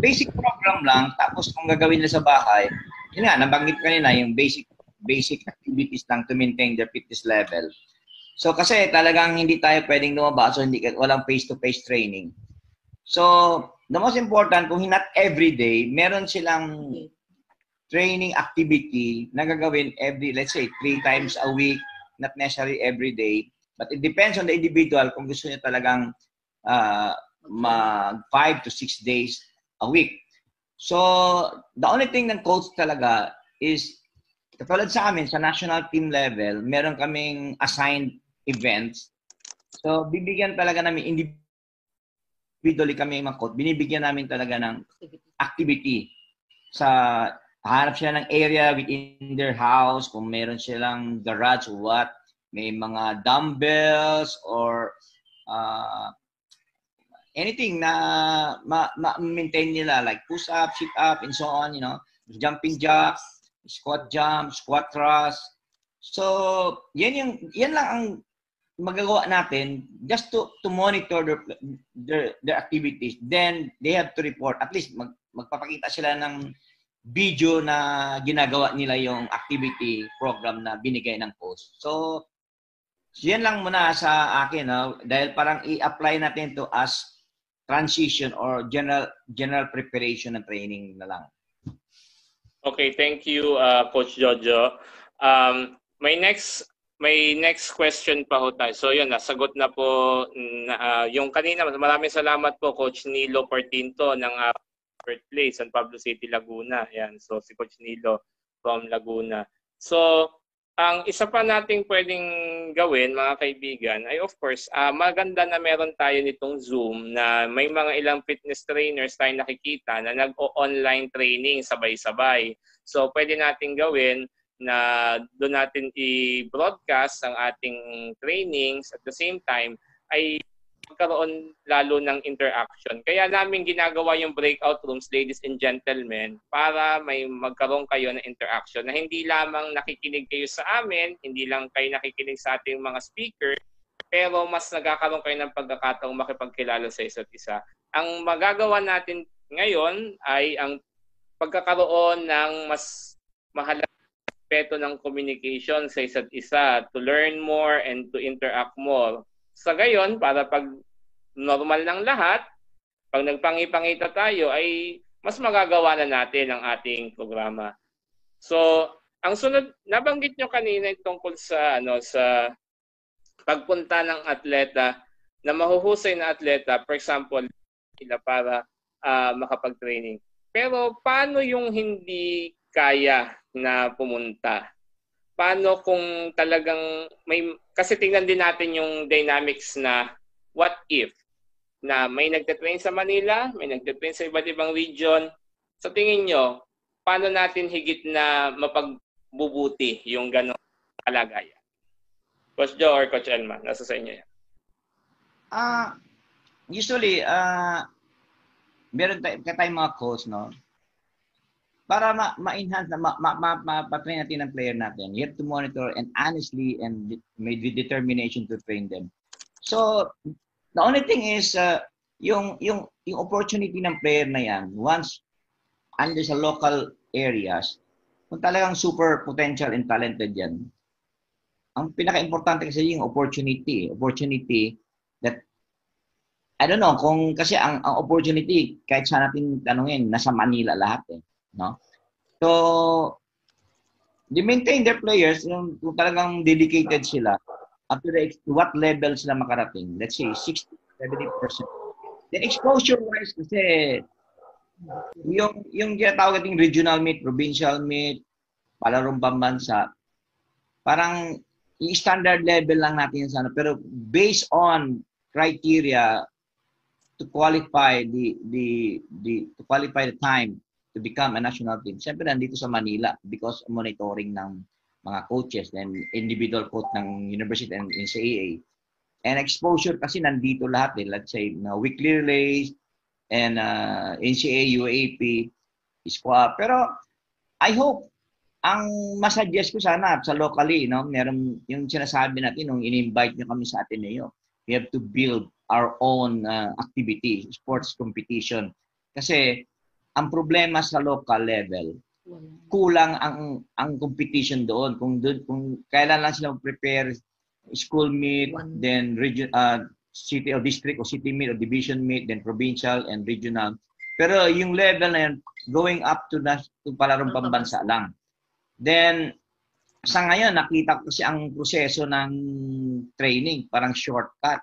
Basic program lang, tapos kung gagawin nila sa bahay, yun nga, nabanggit kanina, yung basic activities lang to maintain their fitness level. So, kasi talagang hindi tayo pwedeng lumabas, so walang face-to-face training. So, the most important, kung not every day, meron silang training activity na gagawin let's say, 3 times a week, not necessarily every day. But it depends on the individual kung gusto niya talagang mag 5 to 6 days a week. So, the only thing ng coach talaga is, katulad sa amin, sa national team level, meron kaming assigned events. So, bibigyan talaga namin, individually kami mga coach, binibigyan namin talaga ng activity. Hanap sila ng area within their house, kung meron silang garage or what, may mga dumbbells or anything na ma-maintain nila, like push-up, sit-up, and so on, jumping jacks, squat jump, squat thrust. So, yan lang ang magagawa natin just to monitor their activities. Then, they have to report. At least, magpapakita sila ng video na ginagawa nila yung activity program na binigay ng coach. So, yan lang muna sa akin, dahil parang i-apply natin to as transition or general preparation and training na lang. Okay, thank you, Coach Jojo. May next question pa ho tayo. So yun, nasagot na po yung kanina. Maraming salamat po, Coach Nilo Portinto ng birthplace, San Pablo City, Laguna. Yan. So si Coach Nilo from Laguna. So ang isa pa nating pwedeng gawin, mga kaibigan, ay of course, maganda na meron tayo nitong Zoom na may mga ilang fitness trainers tayo nakikita na nag-o-online training sabay-sabay. So pwede nating gawin na doon natin i-broadcast ang ating trainings, at the same time ay magkaroon lalo ng interaction. Kaya namin ginagawa yung breakout rooms, ladies and gentlemen, para may magkaroon kayo ng interaction na hindi lamang nakikinig kayo sa amin, hindi lang kayo nakikinig sa ating mga speaker, pero mas nagkakaroon kayo ng pagkakataong makipagkilala sa isa't isa. Ang magagawa natin ngayon ay ang pagkakaroon ng mas mahalagang aspeto ng communication sa isa't isa, to learn more and to interact more. Sa gayon, para pag normal ng lahat, pag nagpangipangita tayo, ay mas magagawa na natin ang ating programa. So, ang sunod, nabanggit nyo kanina tungkol sa sa pagpunta ng atleta, na mahuhusay na atleta, for example, para makapag-training. Pero paano yung hindi kaya na pumunta? Paano kung talagang kasi tingnan din natin yung dynamics na what if na may nagte-train sa Manila, may nagte-train sa iba't ibang region. Sa tingin nyo, paano natin higit na mapagbubuti yung gano'ng kalagayan? Coach Joe or Coach Elma, nasa sa inyo yan. Usually, meron tayong mga coach, no? Para ma-enhance na ma-train natin ang player natin, you have to monitor and honestly and with determination to train them. So, the only thing is yung opportunity ng player na yan, once under sa local areas, kung talagang super potential and talented yan, ang pinaka-importante kasi yung opportunity. Opportunity that, I don't know, kung kasi ang opportunity, kahit saan natin tanungin, nasa Manila lahat eh. No? So, they maintain their players, yung kung talagang dedicated sila, up to what level sila makarating. Let's say, 60-70%. Then exposure-wise kasi, yung ginatawag nating regional meet, provincial meet, palarong pambansa, parang yung standard level lang natin sana, pero based on criteria to qualify to qualify the time to become a national team. Siyempre nandito sa Manila because of monitoring ng mga coaches and individual coach ng university and NCAA. And exposure kasi nandito lahat eh. Let's say na weekly relays and NCAA, UAP, SQA. Pero I hope ang masuggest ko sana sa locally, no, meron yung sinasabi natin nung in-invite niyo kami sa Ateneo. We have to build our own activity, sports competition. Kasi ang problema sa local level, kulang ang competition doon. Kung kailan lang sila prepare school meet, then region, city or district or city meet or division meet, then provincial and regional. Pero yung level na yun, going up to palarong pambansa lang. Then, sa ngayon, nakita ko kasi ang proseso ng training, parang shortcut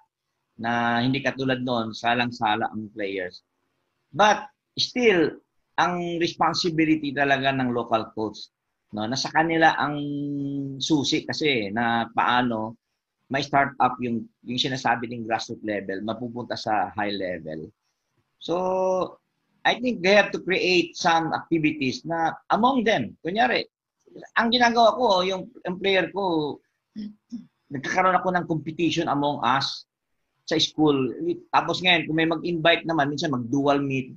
na hindi katulad noon, salang-sala ang players. But, still, ang responsibility talaga ng local coach, no, nasa kanila ang susi kasi na paano may start up yung sinasabi ng grassroots level, mapupunta sa high level. So, I think they have to create some activities na among them, kunyari, ang ginagawa ko, yung player ko, nagkakaroon ako ng competition among us sa school. Tapos ngayon, kung may mag-invite naman, minsan mag-dual meet,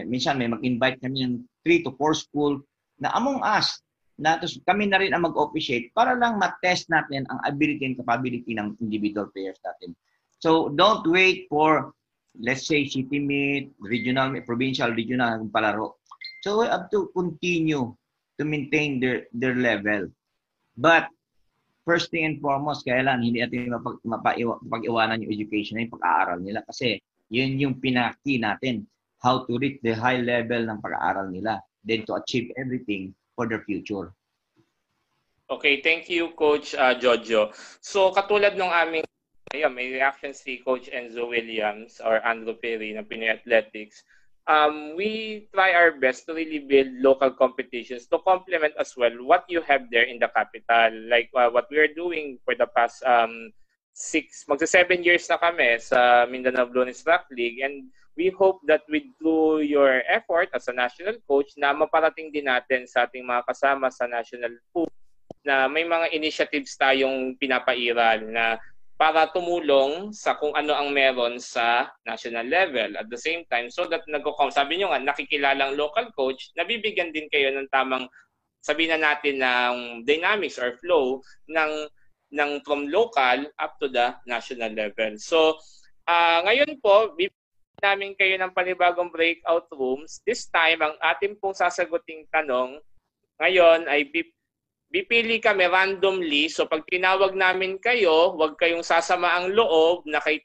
minsan may mag-invite kami ng 3 to 4 school na among us, na kami na rin ang mag-officiate para lang ma-test natin ang ability and capability ng individual players natin. So, don't wait for, let's say, city meet, regional meet, provincial, regional, palaro. So, we have to continue to maintain their level. But, first thing and foremost, kailan hindi natin mapag-iwanan yung education, yung pag-aaral nila. Kasi, yun yung pinaki natin, how to reach the high level ng pag-aaral nila, then to achieve everything for their future. Okay, thank you, Coach Jojo. So, katulad ng aming, may reaction si Coach Enzo Williams or Andrew Perry ng Pinoy Athletics. We try our best to really build local competitions to complement as well what you have there in the capital. Like what we are doing for the past 7 years na kami sa Mindanao Blues Track League, and we hope that through your effort as a national coach na maparating din natin sa ating mga kasama sa national pool na may mga initiatives tayong pinapairal na para tumulong sa kung ano ang meron sa national level. At the same time, so that sabi nyo nga, nakikilalang local coach, nabibigyan din kayo ng tamang, sabihin na natin, ng dynamics or flow ng from local up to the national level. So, ngayon po, bibigyan namin kayo ng panibagong breakout rooms. This time, ang ating pong sasaguting tanong ngayon ay pipili kami randomly. So pag tinawag namin kayo, huwag kayong sasama ang loob na kay.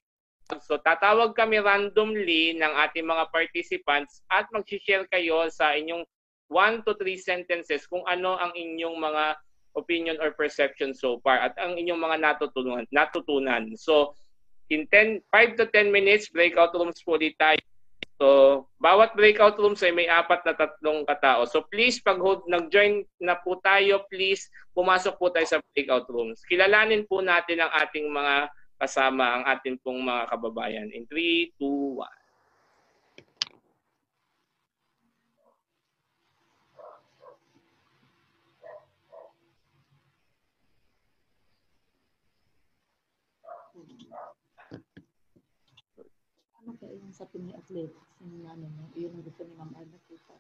So tatawag kami randomly ng ating mga participants at mag-share kayo sa inyong 1 to 3 sentences kung ano ang inyong mga opinion or perception so far at ang inyong mga natutunan. So in 5 to 10 minutes, breakout rooms po ulit tayo. So, bawat breakout rooms ay may 4 na 3 katao. So, please, pag nag-join na po tayo, please, pumasok po tayo sa breakout rooms. Kilalanin po natin ang ating mga kasama, ang ating pong mga kababayan. In 3, 2, 1. Ano kaya yung sa Pinoy Athletics? Yung ano, yun ang gusto ni Ma'am Arna kita.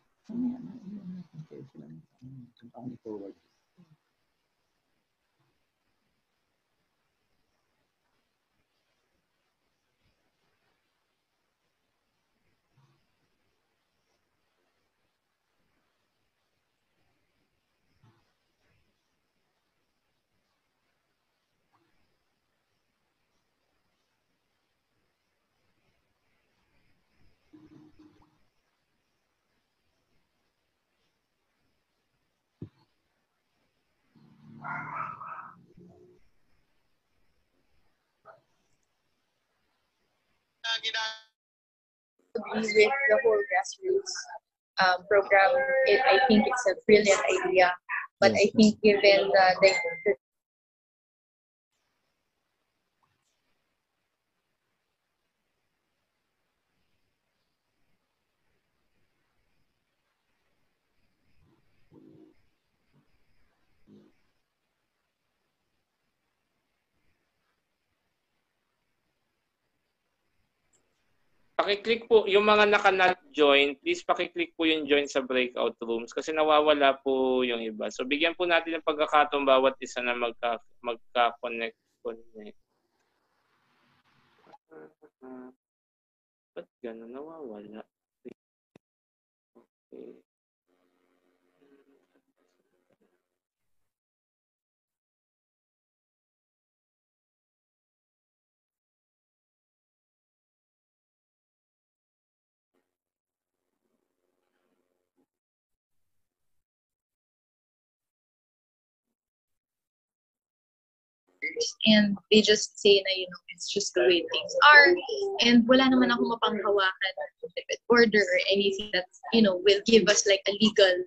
Forward. agree with the whole grassroots program. I think it's a brilliant idea, but I think given the Paki-click po yung mga naka-not join, please paki-click po yung join sa breakout rooms kasi nawawala po yung iba. So bigyan po natin ng pagkakataon bawat isa na magka-connect. Ba't gano'n nawawala? Okay. and they just say na, it's just the way things are, and wala naman ako mapanghawakan ng order or anything that, will give us like a legal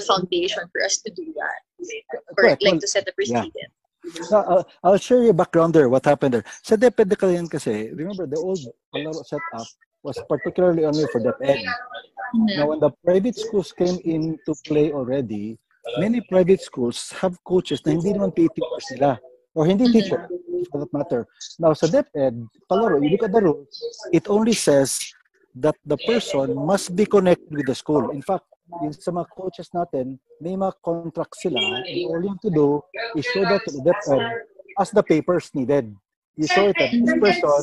foundation for us to do that, or to set a precedent. Yeah. I'll share you background there, what happened there. Sa DepEd kasi, remember the old Palaro setup was particularly only for DepEd. Now when the private schools came into play already, many private schools have coaches na hindi naman PE teachers nila, or hindi teacher, for that matter. Now sa DepEd, Palaro, you look at the rules, it only says that the person must be connected with the school. In fact, yung sa mga coaches natin, may mga contracts sila, and all you have to do is show that to the DepEd as the papers needed. You show it that this person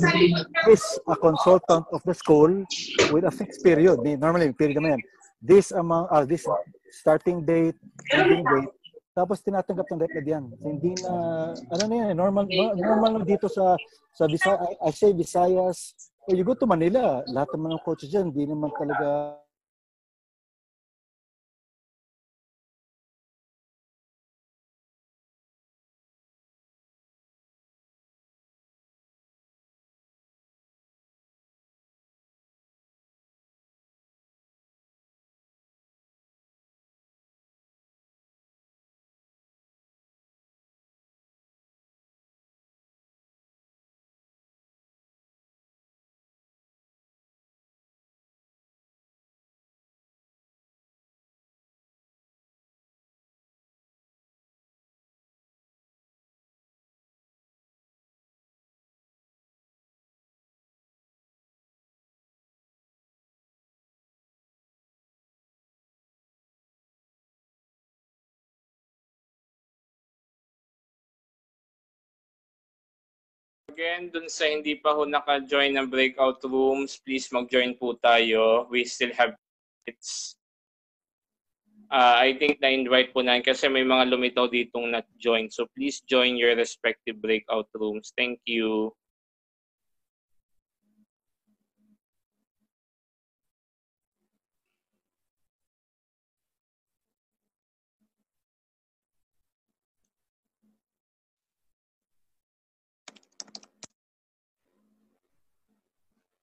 is a consultant of the school with a fixed period. Normally, period naman yan. This starting date, ending date, tapos tinatanggap ng DepEd yan. Hindi na, normal na dito sa Visayas, I say Visayas, or you go to Manila, lahat naman ng coaches dyan, hindi naman talaga Again, dun sa hindi pa ho naka-join ng breakout rooms, please mag-join po tayo. We still have it's I think na-invite po natin kasi may mga lumitaw ditong not join. So please join your respective breakout rooms. Thank you.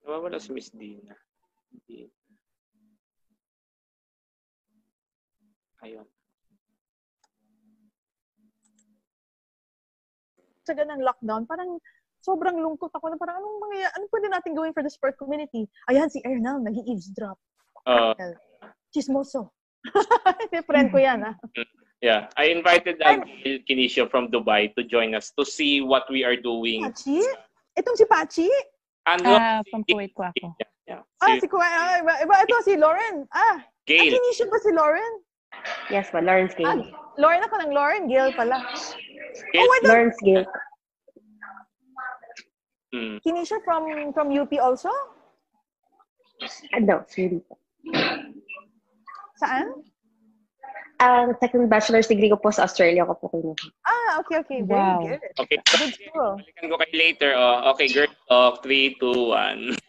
Nawawala si Miss Dina. Ayun. Sa ganang lockdown, parang sobrang lungkot ako na parang anong pwede natin gawin for the sport community? Ayan, si Ernal, nag-i-eavesdrop. Chismoso. Friend ko yan, ah. Yeah, I invited Kinisio from Dubai to join us to see what we are doing. Pachi? Itong si Pachi? From Kuwait ko ako. Yeah. Si Kuwait. Iba, ito si Lauren. Gail. Kinisio ba si Lauren? Yes pa, Lawrence Gale. Lauren ako ng Lauren. Gail pala. Lawrence Gale. Kinisio from UP also? No, hindi po. Saan? Second bachelor's degree ko po sa Australia ko po kinuha. Okay. Wow. Very good. Okay. Good school. Balikan ko kayo later. Okay, girl talk. 3, 2, 1.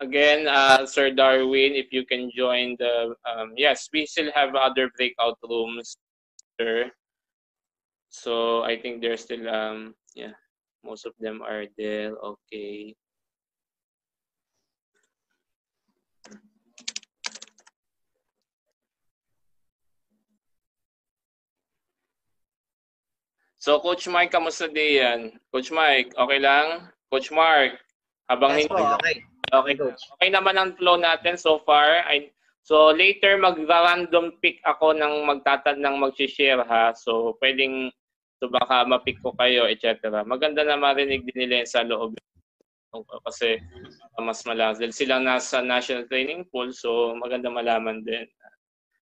Again, Sir Darwin, if you can join the, yes, we still have other breakout rooms, sir. So I think there's still, yeah, most of them are there. Okay. So, Coach Mike, kamusta din yan? Coach Mike, okay lang? Coach Mark, habang Yes hindi... po, okay. Okay, okay naman ang flow natin so far. So, later mag-random pick ako ng mag-share ha. So, pwedeng, so baka ma-pick ko kayo, etc. Maganda na marinig din nila sa loob. Kasi mas malakas. Dahil silang nasa national training pool, so maganda malaman din.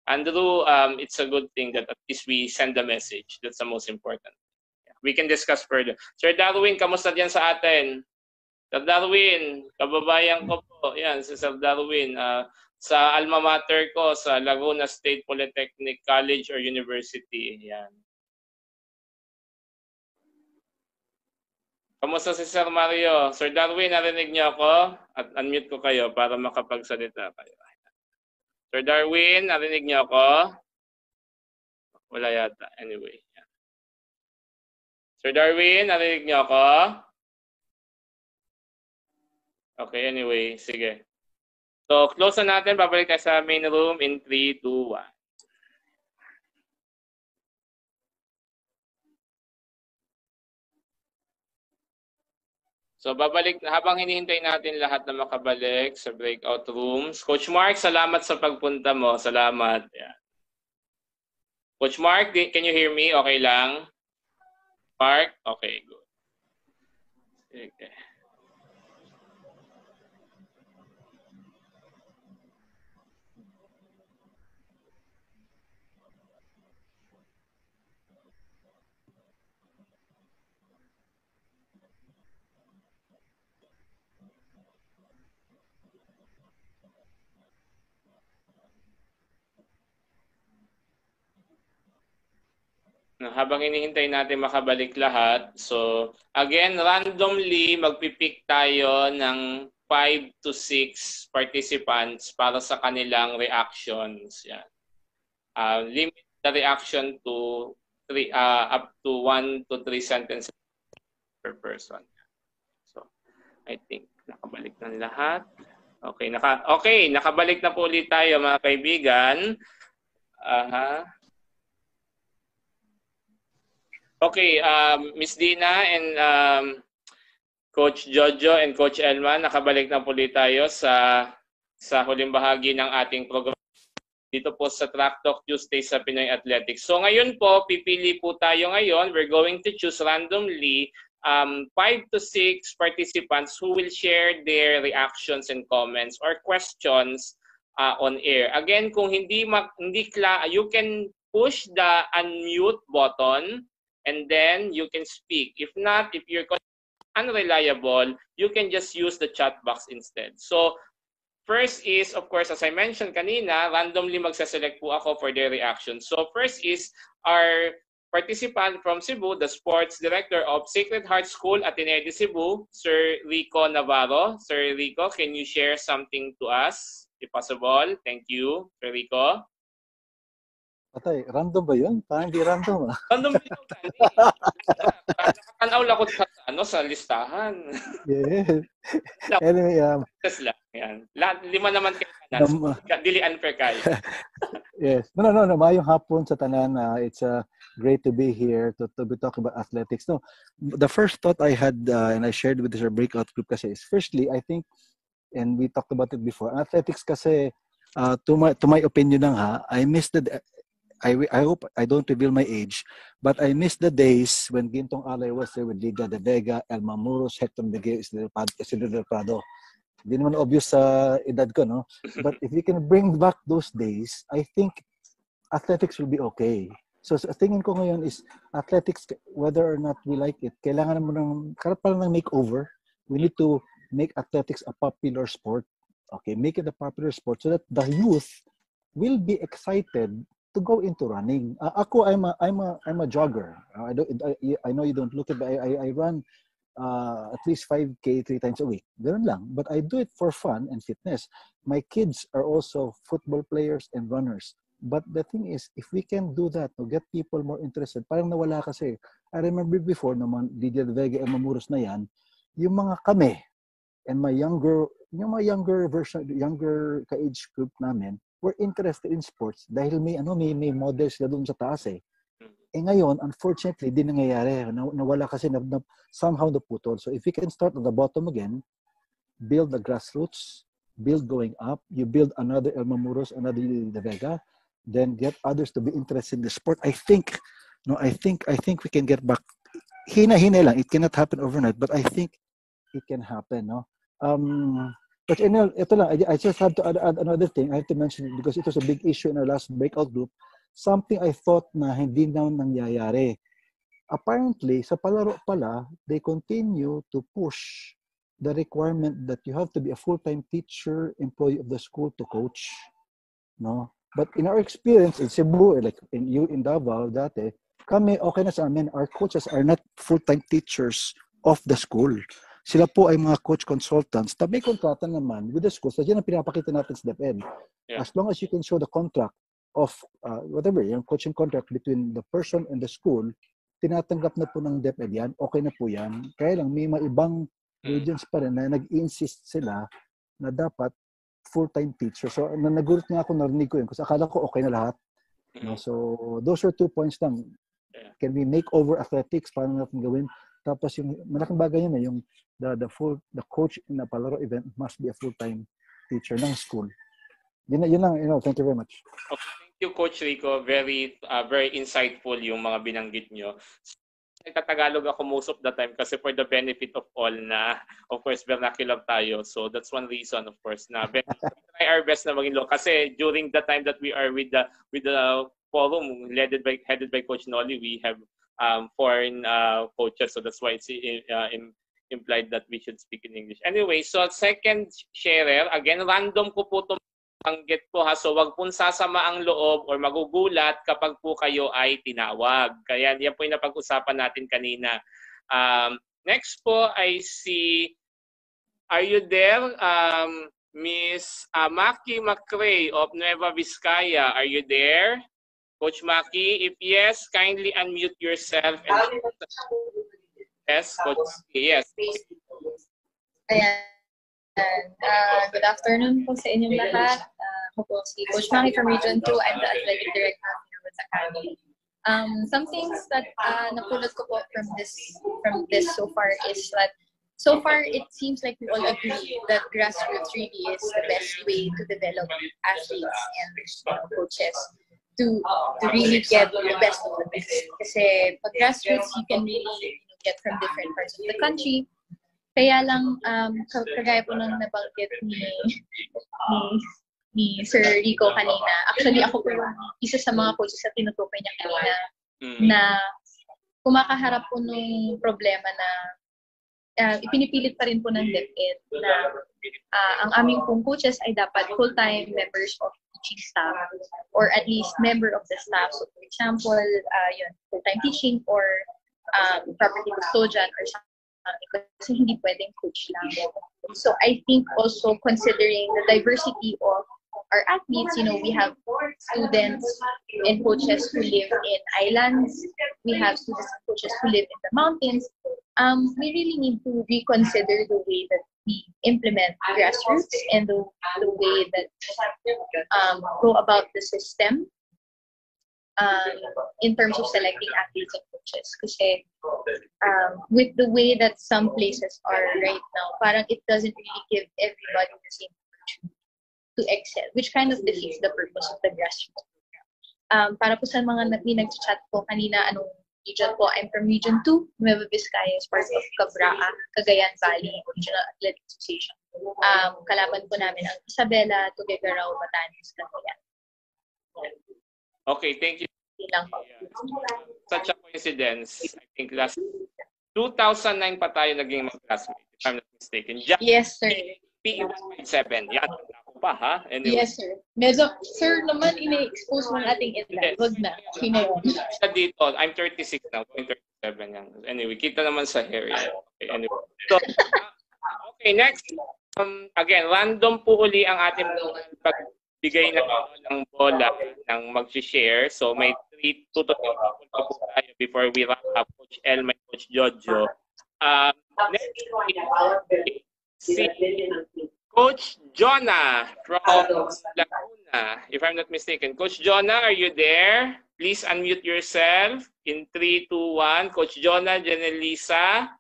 Andrew, it's a good thing that at least we send the message. That's the most important. We can discuss further. Sir Darwin, kamusta diyan sa atin? Sir Darwin, kababayan ko po. Yan, si Sir Darwin. Sa alma mater ko, sa Laguna State Polytechnic College or University. Yan. Kamusta si Sir Mario? Sir Darwin, narinig niyo ako? At unmute ko kayo para makapagsalita kayo. Sir Darwin, narinig niyo ako? Wala yata. Anyway. Yan. Sir Darwin, narinig niyo ako? Okay, anyway. Sige. So, close na natin. Babalik tayo sa main room in 3, 2, 1. So, babalik, habang hinihintay natin lahat na makabalik sa breakout rooms. Coach Mark, salamat sa pagpunta mo. Salamat. Yan. Coach Mark, can you hear me? Okay lang? Mark? Okay, good. Okay. Habang hinihintay natin makabalik lahat, so again, randomly magpipick tayo ng 5 to 6 participants para sa kanilang reactions. Yan. Limit the reaction to 3, up to 1 to 3 sentences per person. So, I think nakabalik na lahat. Okay, nakabalik na po ulit tayo mga kaibigan. Okay, Miss Dina and Coach Jojo and Coach Elman, nakabalik na po ulit tayo sa huling bahagi ng ating program dito po sa Track Talk Tuesday sa Pinoy Athletics. So ngayon po, pipili po tayo ngayon. We're going to choose randomly 5 to 6 participants who will share their reactions and comments or questions on air. Again, kung hindi you can push the unmute button and then you can speak. If not, if you're unreliable, you can just use the chat box instead. So, first is, of course, as I mentioned kanina, randomly magsaselect po ako for their reaction. So, first is our participant from Cebu, the sports director of Sacred Heart School Ateneo de Cebu, Sir Rico Navarro. Sir Rico, can you share something to us, if possible? Thank you, Sir Rico. Patay, random ba yun? Parang di random ah. Random ba yun? Nakatanaw lang ko sa listahan. Yeah. Anyway, yan. Lima naman kayo kanan. Dili unfair kayo. Yes. No. Mayong hapon sa tanan. It's great to be here to be talking about athletics. No, the first thought I had and I shared with our breakout group kasi is, firstly, I think, and we talked about it before, athletics kasi, to my opinion lang ha, I missed the... I hope I don't reveal my age, but I miss the days when Gintong Alay was there with Liga de Vega, El Mamuros, Hector Miguel, Isidro Del Prado. Hindi naman obvious sa edad ko, no? But if we can bring back those days, I think athletics will be okay. So tingin ko ngayon is athletics, whether or not we like it, kailangan mo ng makeover. We need to make athletics a popular sport. Okay, make it a popular sport so that the youth will be excited to go into running. Ako, I'm a jogger. I know you don't look at, but I run at least 5K 3 times a week. Ganun lang. But I do it for fun and fitness. My kids are also football players and runners. But the thing is, if we can do that to get people more interested, parang nawala kasi. I remember before, naman Lydia Vega and Mamuros na yan, yung mga kami and yung mga younger version, younger ka-age group namin, were interested in sports dahil may models na doon sa taas eh. Eh ngayon, unfortunately, di nangyayari. Nawala kasi somehow naputol. So if we can start at the bottom again, build the grassroots, build going up, you build another El Mamuros, another De Vega, then get others to be interested in the sport. I think we can get back. Hina-hina lang. It cannot happen overnight, but I think it can happen. No. But ito lang. I just have to add another thing. I have to mention it because it was a big issue in our last breakout group. Something I thought na hindi na nangyayari. Apparently, sa palaro pala, they continue to push the requirement that you have to be a full-time teacher, employee of the school to coach. No? But in our experience in Cebu, like in Davao, dati, kami okay na sa amin. Our coaches are not full-time teachers of the school. Sila po ay mga coach consultants na may kontrata naman with the school. So, yan ang pinapakita natin sa DepEd. Yeah. As long as you can show the contract of whatever, yung coaching contract between the person and the school, tinatanggap na po ng DepEd yan, okay na po yan. Kaya lang, may mga ibang regions pa rin na nag-insist sila na dapat full-time teacher. So, nagulat nga ako, narinig ko yun kasi akala ko okay na lahat. No? So, those are 2 points lang. Can we make over athletics? Paano natin gawin? Tapos yung malaking bagay yun, yung the coach in a palaro event must be a full-time teacher ng school. Yun lang, thank you very much. Okay, thank you, Coach Rico. Very insightful yung mga binanggit nyo. Nagtatagalog ako most of the time kasi for the benefit of all na, of course, vernacular tayo. So that's one reason, of course, na we try our best na maging low. Kasi during the time that we are with the forum headed by Coach Nolly, we have foreign coaches. So that's why it's implied that we should speak in English. Anyway, so second sharer, again, random ko po itong banggit po ha. So wag pong sasama ang loob or magugulat kapag po kayo ay tinawag. Kaya yan po yung napag-usapan natin kanina. Next po ay are you there? Miss Maki Macrae of Nueva Vizcaya. Are you there? Coach Maki, if yes, kindly unmute yourself. And yes, Coach. Yes. Ayan. Good afternoon po sa inyong lahat. Ako po si Coach Maki from Region 2. I'm the Athletic Director of University Academy. Some things that napulot ko po from this so far is that so far it seems like we all agree that grassroots really is the best way to develop athletes and coaches to really get the best of the best. Kasi pag grassroots, you can really get from different parts of the country. Kaya lang, kagaya po nang nabanggit ni Sir Rico kanina, actually ako po yung isa sa mga coaches sa tinutukoy niya kanina na kumakaharap po nung problema na ipinipilit pa rin po ng DepEd na ang aming pong coaches ay dapat full-time members of teaching staff or at least member of the staff. So for example, full-time teaching or property custodian or something. Kasi hindi pwedeng coach lang. So I think also considering the diversity of our athletes, we have students and coaches who live in islands. We have students and coaches who live in the mountains. We really need to reconsider the way that we implement grassroots and the way that go about the system in terms of selecting athletes and coaches. Kasi with the way that some places are right now, parang it doesn't really give everybody the same opportunity to excel, which kind of defeats the purpose of the grassroots program. Para po sa mga nag-chat po kanina, anong region po? I'm from Region 2, Nueva Vizcaya, as part of Cabraa, Cagayan Valley Regional Athletic Association. Kalaban po namin ang Isabela, Tuguegarao, Batanes, Cagayan. Okay, thank you. Such a coincidence. I think last 2009 pa tayo naging mag-classmate, if I'm not mistaken. Yes, sir. PE1.7. Yan, ako pa ha? Anyway. Yes, sir. Medyo, sir naman, ina-expose mo ating edad. Wag na. Dito, I'm 36 now, 37 yan. Anyway, kita naman sa hair yan. Okay, anyway. So, okay, next. Again, random po uli ang ating pagbigay ng bola ng mag-share. So may 2 to 3 people po tayo before we wrap up. Coach Elma, Coach Jojo. Next, si Coach Jonah from Laguna, if I'm not mistaken. Coach Jonah, are you there? Please unmute yourself in 3, 2, 1. Coach Jonah, Janilsa,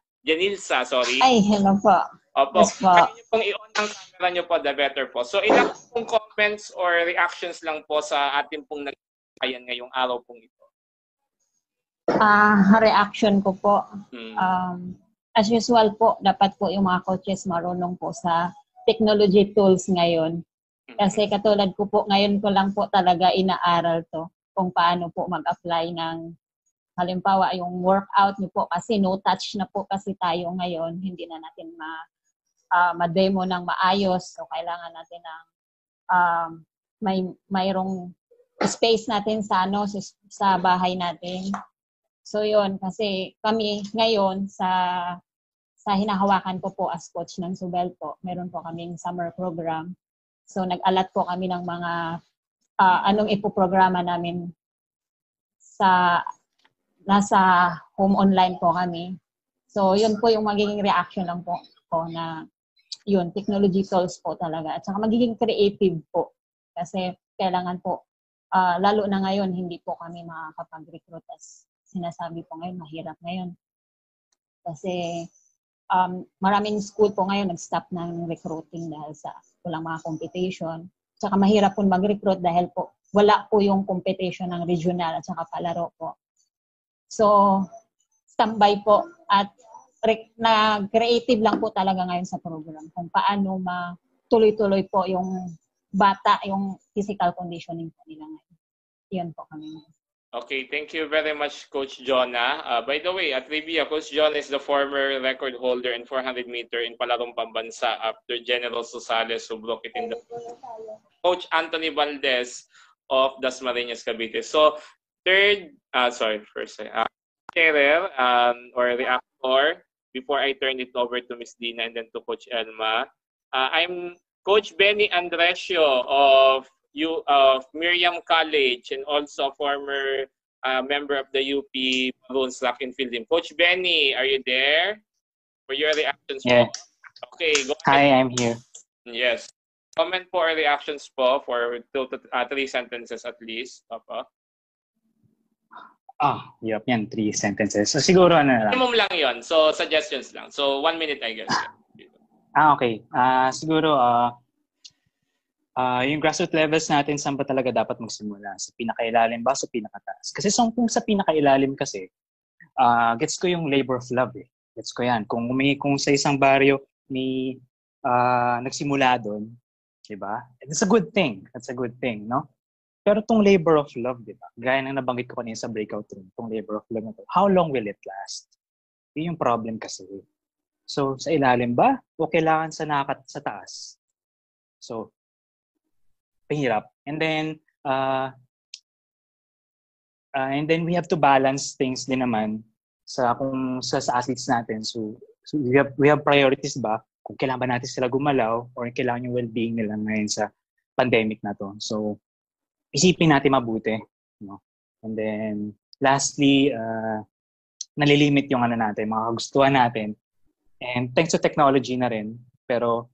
sorry. Ay, hello po. Opo. Yes po. Kaya niyo pong i-on ang camera niyo po, the better po. So ilang pong comments or reactions lang po sa ating pong nagkayan ngayong araw pong ito? Reaction ko po. As usual po, dapat po yung mga coaches marunong po sa technology tools ngayon. Kasi katulad ko po, ngayon ko lang po talaga inaaral to kung paano po mag-apply ng halimbawa yung workout niyo po kasi no touch na po kasi tayo ngayon, hindi na natin ma-demo ng maayos. So kailangan natin ng mayroong space natin sa sa bahay natin. So yun, kasi kami ngayon sa hinahawakan ko po as coach ng Subel po, meron po kaming summer program. So nag-alat po kami ng mga anong ipoprograma namin nasa home online po kami. So yun po yung magiging reaction lang po ko na yun, technology tools po talaga. At saka magiging creative po. Kasi kailangan po, lalo na ngayon, hindi po kami makakapag-recruit as sinasabi po ngayon, mahirap ngayon. Kasi maraming school po ngayon nag-stop ng recruiting dahil sa walang mga competition. At saka mahirap po mag-recruit dahil po wala po yung competition ng regional at saka palaro po. So, standby po at na-creative lang po talaga ngayon sa program kung paano matuloy-tuloy po yung bata, yung physical conditioning po nila ngayon. Yan po kami ngayon. Okay, thank you very much, Coach Jonah. By the way, at trivia, Coach Jonah is the former record holder in 400 meter in palarong pambansa after General Susales who broke it in the Coach Anthony Valdez of Dasmariñas, Cavite. So, first, sharer or reactor, before I turn it over to Ms. Dina and then to Coach Elma. I'm Coach Benny Andresio of Miriam College and also former member of the UP Maroons Track and Field team. Coach Benny, are you there? For your reactions Yeah. po. Okay, go ahead. Hi, I'm here. Yes. Comment po or reactions po for 2 to 3 sentences at least. Papa. Yup, yan, 3 sentences. So siguro ano na lang. Minimum lang yon. So suggestions lang. So 1 minute I guess. Okay. Siguro yung grassroots levels natin, saan ba talaga dapat magsimula? Sa pinakailalim ba, sa pinakataas? Kasi kung sa pinakailalim kasi, gets ko yung labor of love eh. Gets ko yan. Kung sa isang baryo may nagsimula doon, di ba? It's a good thing. That's a good thing, no? Pero tong labor of love, di ba? Gaya ng nabanggit ko kanina sa breakout room, tong labor of love na to, how long will it last? Yun yung problem kasi. So, sa ilalim ba? O kailangan sa taas? So, pahirap. And then we have to balance things din naman sa athletes natin. So we have priorities ba? Kung kailangan ba natin sila gumalaw or kailangan yung well-being nila ngayon sa pandemic na to. So, isipin natin mabuti, no? And then lastly, nalilimit yung natin, mga kagustuhan natin. And thanks to technology na rin, pero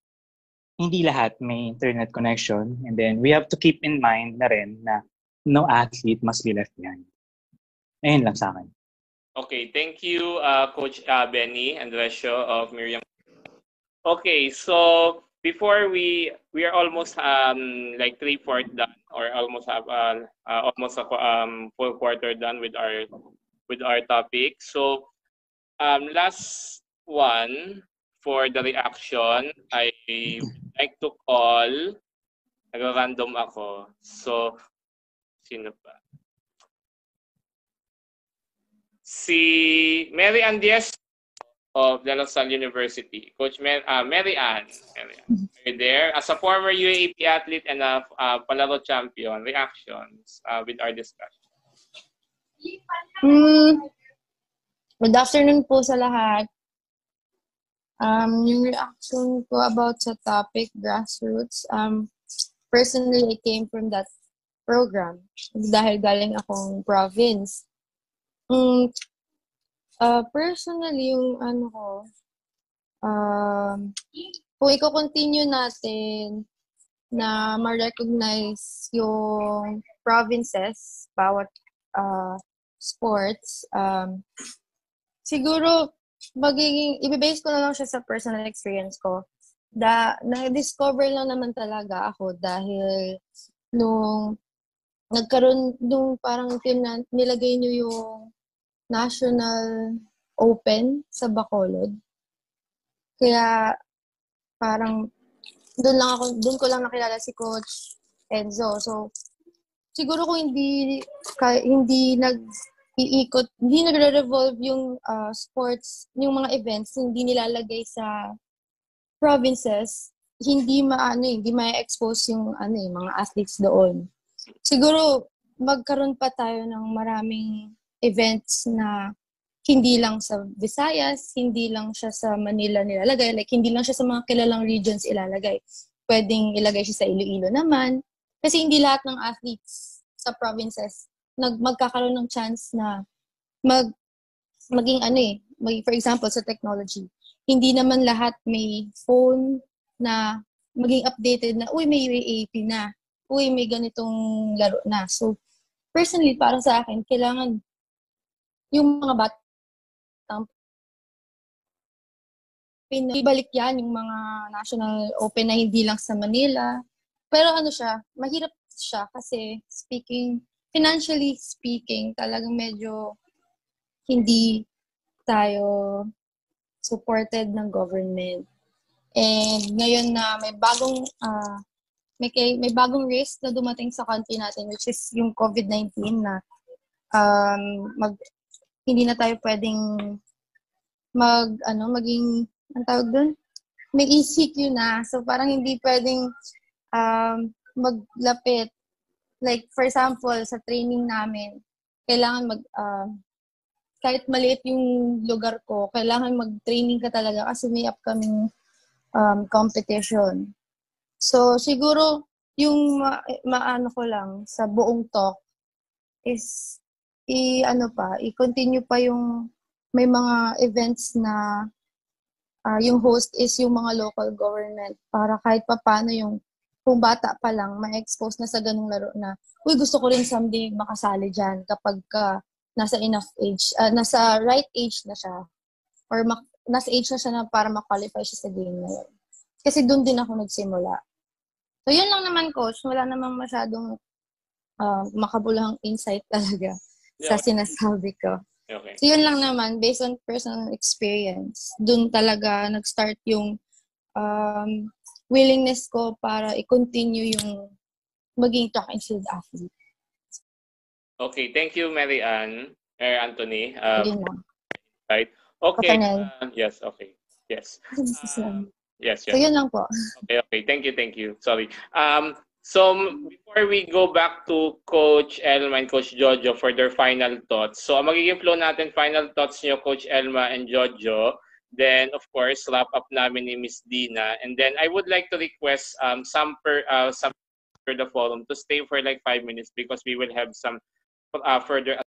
hindi lahat may internet connection. And then we have to keep in mind na rin na no athlete must be left behind. Ayun lang sa akin. Okay, thank you, Coach Benny Andresio of Miriam. Okay, so before we are almost like 3/4 done, or almost have almost a full quarter done with our topic. So last one for the reaction, I like to call, nag-random ako. So sino pa? Si Mary Ann Diaz of De La Salle University. Coach Mary Ann, are you there? As a former UAAP athlete and a Palaro champion, reactions with our discussion. Good afternoon po sa lahat. Yung reaction ko about sa topic, grassroots, personally, I came from that program dahil galing akong province. Personally, yung ano ko, kung i-continue natin na ma-recognize yung provinces, bawat sports, siguro, i-base ko na lang siya sa personal experience ko. Na-discover lang naman talaga ako dahil nung parang nilagay niyo yung National Open sa Bacolod. Kaya parang doon ko lang nakilala si Coach Enzo. So siguro kung hindi nagre-revolve yung sports, yung mga events, hindi nilalagay sa provinces, hindi ma-expose yung mga athletes doon. Siguro magkaroon pa tayo ng maraming events na hindi lang sa Visayas, hindi lang siya sa Manila nilalagay, like hindi lang siya sa mga kilalang regions ilalagay. Pwedeng ilagay siya sa Iloilo naman. Kasi hindi lahat ng athletes sa provinces magkakaroon ng chance na maging for example sa technology. Hindi naman lahat may phone na maging updated na, uy, may UAAP na, uy, may ganitong laro na. So, personally, para sa akin, kailangan yung mga batang ibalik yan, yung mga National Open na hindi lang sa Manila. Pero mahirap siya kasi financially speaking, talagang medyo hindi tayo supported ng government. And ngayon na may bagong risk na dumating sa country natin, which is yung COVID-19 na hindi na tayo pwedeng maging, ang tawag doon? May ECQ na. So parang hindi pwedeng maglapit. Like, for example, sa training namin, kailangan kahit maliit yung lugar ko, kailangan mag-training ka talaga kasi may upcoming competition. So, siguro, yung maano ko lang sa buong talk is, i-continue pa yung may mga events na yung host is yung mga local government para kahit paano yung kung bata pa lang, ma-expose na sa ganung laro na, uy, gusto ko rin someday makasali dyan kapag nasa enough age, nasa right age na siya. Or nasa age na siya na para ma-qualify siya sa game na yun. Kasi doon din ako nagsimula. So, yun lang naman, Coach. Wala namang masyadong makabuluhang insight talaga sa sinasabi ko. Okay. So, yun lang naman, based on personal experience. Doon talaga nag-start yung willingness ko para i-continue yung maging track and field athlete. Okay, thank you, Mary Ann, Anthony. Right. Okay. Yes, okay. Yes. Yes. So, yun lang po. Okay. Thank you. Sorry. So, before we go back to Coach Elma and Coach Jojo for their final thoughts. So, ang magiging flow natin, final thoughts niyo, Coach Elma and Jojo. Then, of course, wrap up namin ni Miss Dina. And then, I would like to request some for the forum to stay for like 5 minutes because we will have some further